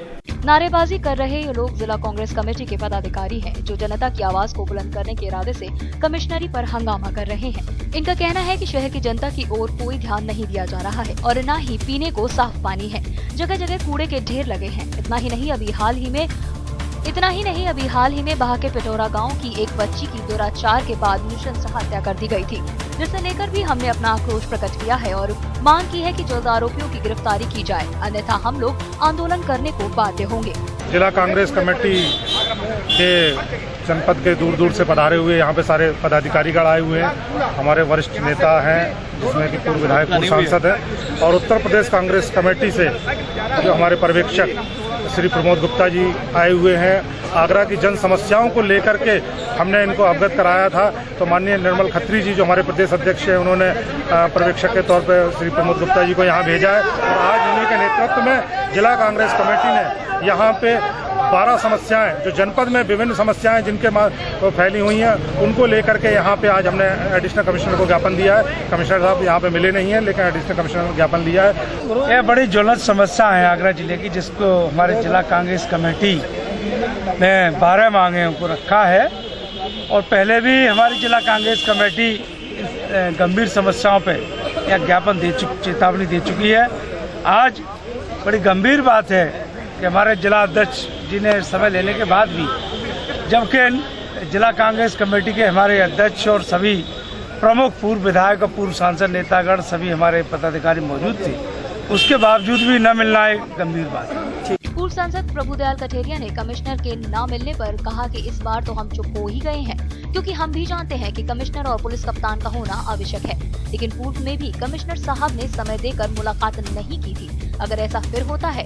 नारेबाजी कर रहे ये लोग जिला कांग्रेस कमेटी के पदाधिकारी हैं, जो जनता की आवाज को बुलंद करने के इरादे से कमिश्नरी पर हंगामा कर रहे हैं। इनका कहना है कि शहर की जनता की ओर कोई ध्यान नहीं दिया जा रहा है और न ही पीने को साफ पानी है। जगह जगह कूड़े के ढेर लगे हैं। इतना ही नहीं अभी हाल ही में बहा के पिटोरा गांव की एक बच्ची की दुराचार के बाद नृशंस हत्या कर दी गई थी, जिसे लेकर भी हमने अपना आक्रोश प्रकट किया है और मांग की है कि जल्द आरोपियों की गिरफ्तारी की जाए, अन्यथा हम लोग आंदोलन करने को बाध्य होंगे। जिला कांग्रेस कमेटी के जनपद के दूर दूर से पधारे हुए यहाँ पे सारे पदाधिकारीगण आए हुए हैं। हमारे वरिष्ठ नेता हैं, जिसमें कि पूर्व विधायक, पूर्व सांसद हैं, और उत्तर प्रदेश कांग्रेस कमेटी से जो हमारे पर्यवेक्षक श्री प्रमोद गुप्ता जी आए हुए हैं। आगरा की जन समस्याओं को लेकर के हमने इनको अवगत कराया था, तो माननीय निर्मल खत्री जी जो हमारे प्रदेश अध्यक्ष हैं, उन्होंने पर्यवेक्षक के तौर पर श्री प्रमोद गुप्ता जी को यहाँ भेजा है और आज इन्हीं के नेतृत्व में जिला कांग्रेस कमेटी ने यहाँ पे 12 समस्याएं, जो जनपद में विभिन्न समस्याएं जिनके फैली हुई हैं, उनको लेकर के यहाँ पे आज हमने एडिशनल कमिश्नर को ज्ञापन दिया है। कमिश्नर साहब यहाँ पे मिले नहीं हैं, लेकिन एडिशनल कमिश्नर को ज्ञापन दिया है। यह बड़ी ज्वलंत समस्या है आगरा जिले की, जिसको हमारे जिला कांग्रेस कमेटी ने 12 मांगे को रखा है और पहले भी हमारी जिला कांग्रेस कमेटी गंभीर समस्याओं पे यह ज्ञापन चेतावनी दे चुकी है। आज बड़ी गंभीर बात है कि हमारे जिला अध्यक्ष जी ने समय लेने के बाद भी, जबकि जिला कांग्रेस कमेटी के हमारे अध्यक्ष और सभी प्रमुख पूर्व विधायक और पूर्व सांसद नेतागण सभी हमारे पदाधिकारी मौजूद थे, उसके बावजूद भी न मिलना एक गंभीर बात है। पूर्व सांसद प्रभुदयाल कठेरिया ने कमिश्नर के न मिलने पर कहा कि इस बार तो हम चुप हो ही गए हैं, क्योंकि हम भी जानते हैं कि कमिश्नर और पुलिस कप्तान का होना आवश्यक है, लेकिन पूर्व में भी कमिश्नर साहब ने समय देकर मुलाकात नहीं की थी। अगर ऐसा फिर होता है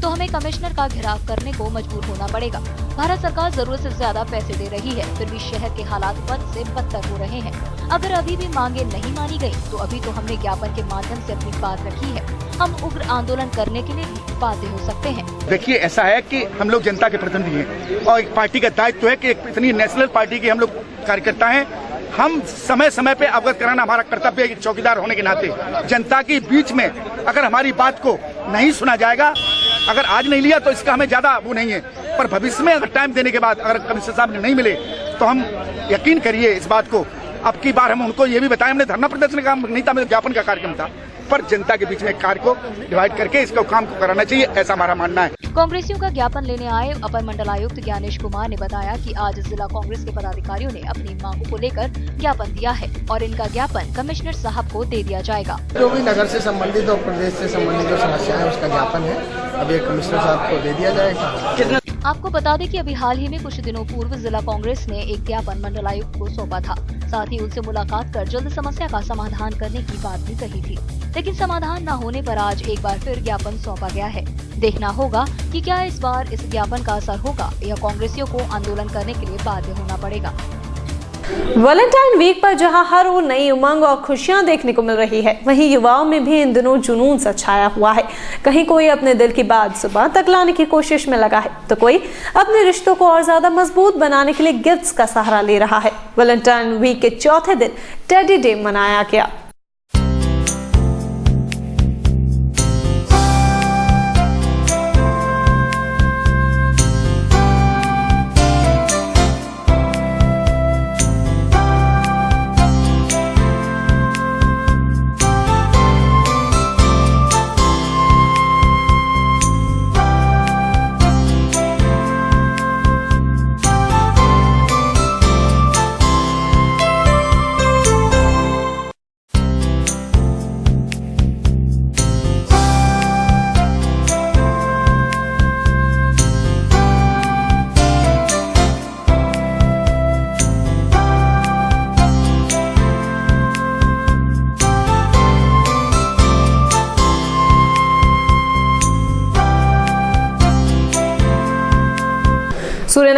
तो हमें कमिश्नर का घेराव करने को मजबूर होना पड़ेगा। भारत सरकार जरूरत से ज्यादा पैसे दे रही है, फिर भी शहर के हालात बद से बदतर हो रहे हैं। अगर अभी भी मांगे नहीं मानी गई तो अभी तो हमने ज्ञापन के माध्यम से अपनी बात रखी है, हम उग्र आंदोलन करने के लिए भी बाध्य हो सकते हैं। देखिए, ऐसा है कि हम लोग जनता के प्रतिनिधि हैं और एक पार्टी का दायित्व है कि इतनी नेशनल पार्टी के हम लोग कार्यकर्ता हैं, हम समय समय पे अवगत कराना हमारा कर्तव्य है। चौकीदार होने के नाते जनता के बीच में अगर हमारी बात को नहीं सुना जाएगा, अगर आज नहीं लिया तो इसका हमें ज्यादा वो नहीं है, पर भविष्य में अगर टाइम देने के बाद अगर कमिश्नर साहब ने नहीं मिले तो हम यकीन करिए इस बात को, अब की बार हम उनको ये भी बताया, हमने धरना प्रदर्शन का नहीं था, ज्ञापन का कार्यक्रम था, पर जनता के बीच में कार्य को डिवाइड करके इसको काम को कराना चाहिए, ऐसा हमारा मानना है। कांग्रेसियों का ज्ञापन लेने आए अपर मंडलायुक्त ज्ञानेश कुमार ने बताया कि आज जिला कांग्रेस के पदाधिकारियों ने अपनी मांगों को लेकर ज्ञापन दिया है और इनका ज्ञापन कमिश्नर साहब को दे दिया जाएगा। जो भी नगर से संबंधित और प्रदेश से संबंधित जो समस्या है उसका ज्ञापन है, अब ये कमिश्नर साहब को दे दिया जाएगा। आपको बता दें कि अभी हाल ही में कुछ दिनों पूर्व जिला कांग्रेस ने एक ज्ञापन मंडलायुक्त को सौंपा था, साथ ही उनसे मुलाकात कर जल्द समस्या का समाधान करने की बात भी कही थी, लेकिन समाधान न होने पर आज एक बार फिर ज्ञापन सौंपा गया है। देखना होगा कि क्या इस बार इस ज्ञापन का असर होगा या कांग्रेसियों को आंदोलन करने के लिए बाध्य होना पड़ेगा। वैलेंटाइन वीक पर जहां हर ओर नई उमंग और खुशियां देखने को मिल रही है, वहीं युवाओं में भी इन दिनों जुनून सा छाया हुआ है। कहीं कोई अपने दिल की बात जुबां तक लाने की कोशिश में लगा है, तो कोई अपने रिश्तों को और ज्यादा मजबूत बनाने के लिए गिफ्ट्स का सहारा ले रहा है। वैलेंटाइन वीक के चौथे दिन टेडी डे मनाया गया।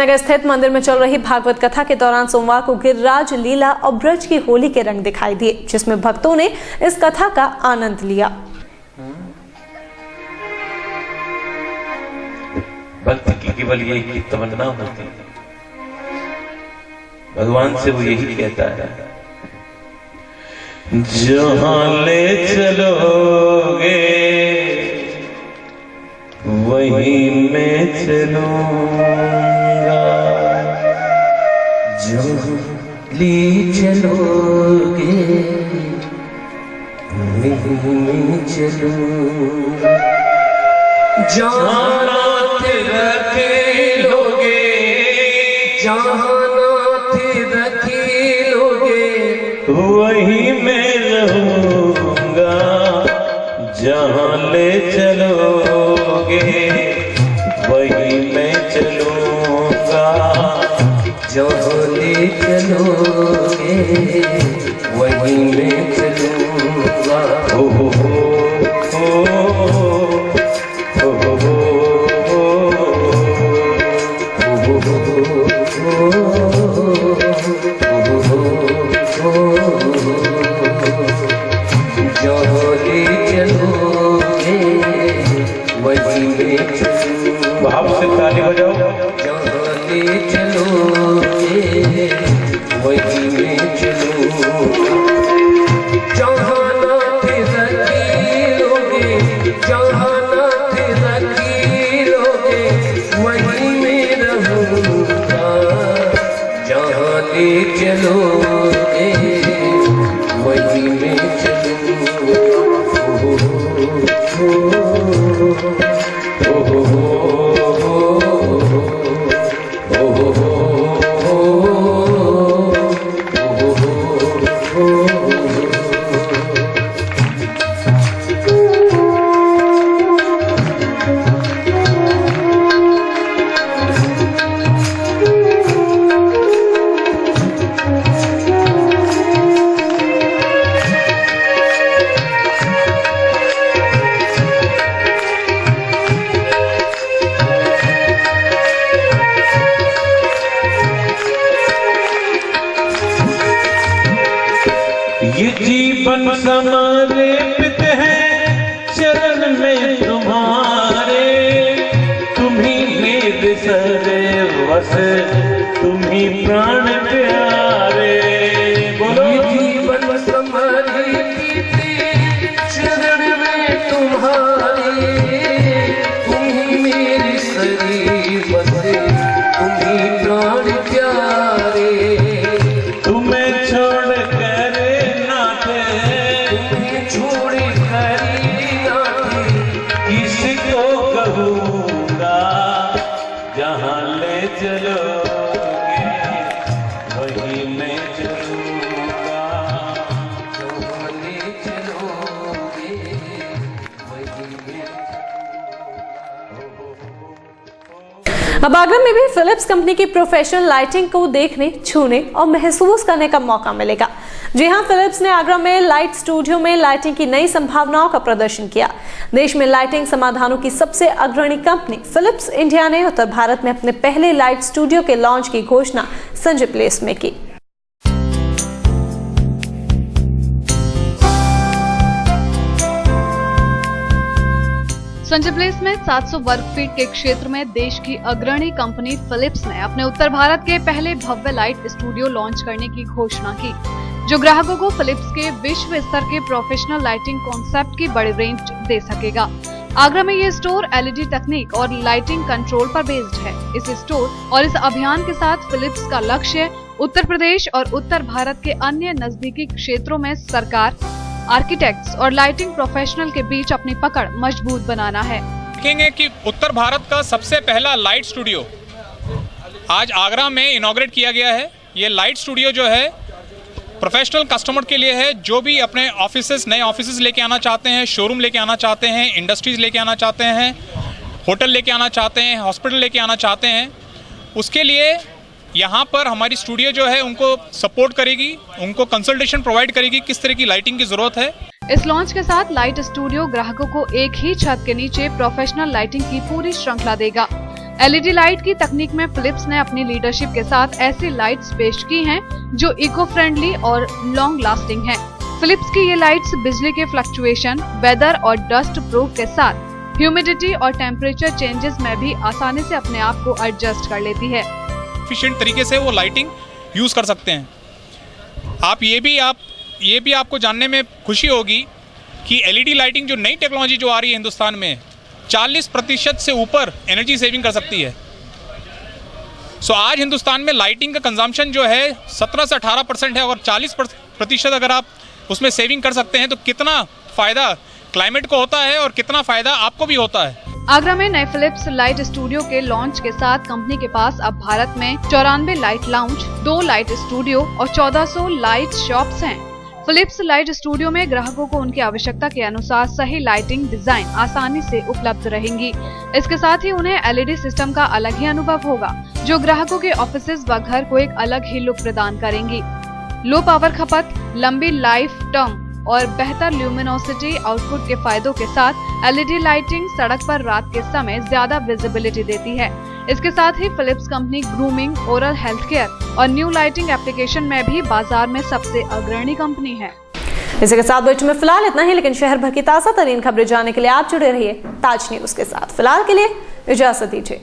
जयनगर स्थित मंदिर में चल रही भागवत कथा के दौरान सोमवार को गिरिराज लीला और ब्रज की होली के रंग दिखाई दिए, जिसमें भक्तों ने इस कथा का आनंद लिया। भक्ति की केवल यही तमन्ना होती है, भगवान से वो यही कहता है, जहां ले चलोगे वहीं मैं चलूंगा, जहां ले चलोगे वहीं मैं चलूंगा, जहां नाथ रखेलोगे, जहां नाथ रखेलोगे वहीं मैं रहूंगा, जहां ले चलोगे वहीं मैं चलूंगा, जहां ले चलोगे वहीं मैं चलूंगा। हो हो हो भाव से ताली बजाओ, जहाँ ले चलोगे वहीं में चलूंगा, जहाँ नाथ रखोगे, जहाँ नाथ रखोगे वहीं में रहूंगा, जहाँ ले चलोगे वहीं में चलूंगा। ये जीवन समर्पित है चरण में तुम्हारे, तुम्ही मेरे सर्वस, तुम्ही प्राण प्यारे। बोलो, ये जीवन समर्पित चरण में तुम्हारे, तुम्ही मेरे सर्वस, तुम्ही प्राण प्यारे। तुम्हें छोड़ किसको कहूँगा, जहाँ ले चलोगे वहीं मैं चलूँगा, जहाँ ले चलोगे वहीं मैं। अब आगरा में भी फिलिप्स कंपनी की प्रोफेशनल लाइटिंग को देखने, छूने और महसूस करने का मौका मिलेगा। जी हां, फिलिप्स ने आगरा में लाइट स्टूडियो में लाइटिंग की नई संभावनाओं का प्रदर्शन किया। देश में लाइटिंग समाधानों की सबसे अग्रणी कंपनी फिलिप्स इंडिया ने उत्तर भारत में अपने पहले लाइट स्टूडियो के लॉन्च की घोषणा संजय प्लेस में की। संजय प्लेस में 700 वर्ग फीट के क्षेत्र में देश की अग्रणी कंपनी फिलिप्स ने अपने उत्तर भारत के पहले भव्य लाइट स्टूडियो लॉन्च करने की घोषणा की, जो ग्राहकों को फिलिप्स के विश्व स्तर के प्रोफेशनल लाइटिंग कॉन्सेप्ट की बड़ी रेंज दे सकेगा। आगरा में ये स्टोर एलईडी तकनीक और लाइटिंग कंट्रोल पर बेस्ड है। इस स्टोर और इस अभियान के साथ फिलिप्स का लक्ष्य उत्तर प्रदेश और उत्तर भारत के अन्य नजदीकी क्षेत्रों में सरकार, आर्किटेक्ट्स और लाइटिंग प्रोफेशनल के बीच अपनी पकड़ मजबूत बनाना है। देखेंगे कि उत्तर भारत का सबसे पहला लाइट स्टूडियो आज आगरा में इनॉग्रेट किया गया है। ये लाइट स्टूडियो जो है प्रोफेशनल कस्टमर के लिए है, जो भी अपने ऑफिसेस, नए ऑफिसेस लेके आना चाहते हैं, शोरूम लेके आना चाहते हैं, इंडस्ट्रीज लेके आना चाहते हैं, होटल लेके आना चाहते हैं, हॉस्पिटल लेके आना चाहते हैं, उसके लिए यहाँ पर हमारी स्टूडियो जो है उनको सपोर्ट करेगी, उनको कंसल्टेशन प्रोवाइड करेगी किस तरह की लाइटिंग की जरूरत है। इस लॉन्च के साथ लाइट स्टूडियो ग्राहकों को एक ही छत के नीचे प्रोफेशनल लाइटिंग की पूरी श्रृंखला देगा। एलईडी लाइट की तकनीक में फिलिप्स ने अपनी लीडरशिप के साथ ऐसी लाइट्स पेश की हैं जो इको फ्रेंडली और लॉन्ग लास्टिंग हैं। फिलिप्स की ये लाइट्स बिजली के फ्लक्चुएशन, वेदर और डस्ट प्रूफ के साथ ह्यूमिडिटी और टेम्परेचर चेंजेस में भी आसानी से अपने आप को एडजस्ट कर लेती है। एफिशिएंट तरीके से वो लाइटिंग यूज कर सकते हैं। ये भी आपको जानने में खुशी होगी कि एलईडी लाइटिंग जो नई टेक्नोलॉजी जो आ रही है हिंदुस्तान में 40% से ऊपर एनर्जी सेविंग कर सकती है। सो आज हिंदुस्तान में लाइटिंग का कंजम्पशन जो है 17 से 18% है और 40% अगर आप उसमें सेविंग कर सकते हैं तो कितना फायदा क्लाइमेट को होता है और कितना फायदा आपको भी होता है। आगरा में नए फिलिप्स लाइट स्टूडियो के लॉन्च के साथ कंपनी के पास अब भारत में 94 लाइट लाउंज, 2 लाइट स्टूडियो और 1400 लाइट शॉप्स हैं। फिलिप्स लाइट स्टूडियो में ग्राहकों को उनकी आवश्यकता के अनुसार सही लाइटिंग डिजाइन आसानी से उपलब्ध रहेंगी। इसके साथ ही उन्हें एलईडी सिस्टम का अलग ही अनुभव होगा जो ग्राहकों के ऑफिस व घर को एक अलग ही लुक प्रदान करेंगी। लो पावर खपत, लंबी लाइफ टर्म और बेहतर ल्यूमिनोसिटी आउटपुट के फायदों के साथ एलईडी लाइटिंग सड़क पर रात के समय ज्यादा विजिबिलिटी देती है। इसके साथ ही Philips company grooming, oral health care और न्यू लाइटिंग एप्लीकेशन में भी बाजार में सबसे अग्रणी कंपनी है। इसी के साथ बुलेटिन में फिलहाल इतना ही, लेकिन शहर भर की ताजा तरीन खबरें जानने के लिए आप जुड़े रहिए ताज न्यूज के साथ। फिलहाल के लिए इजाजत दीजिए।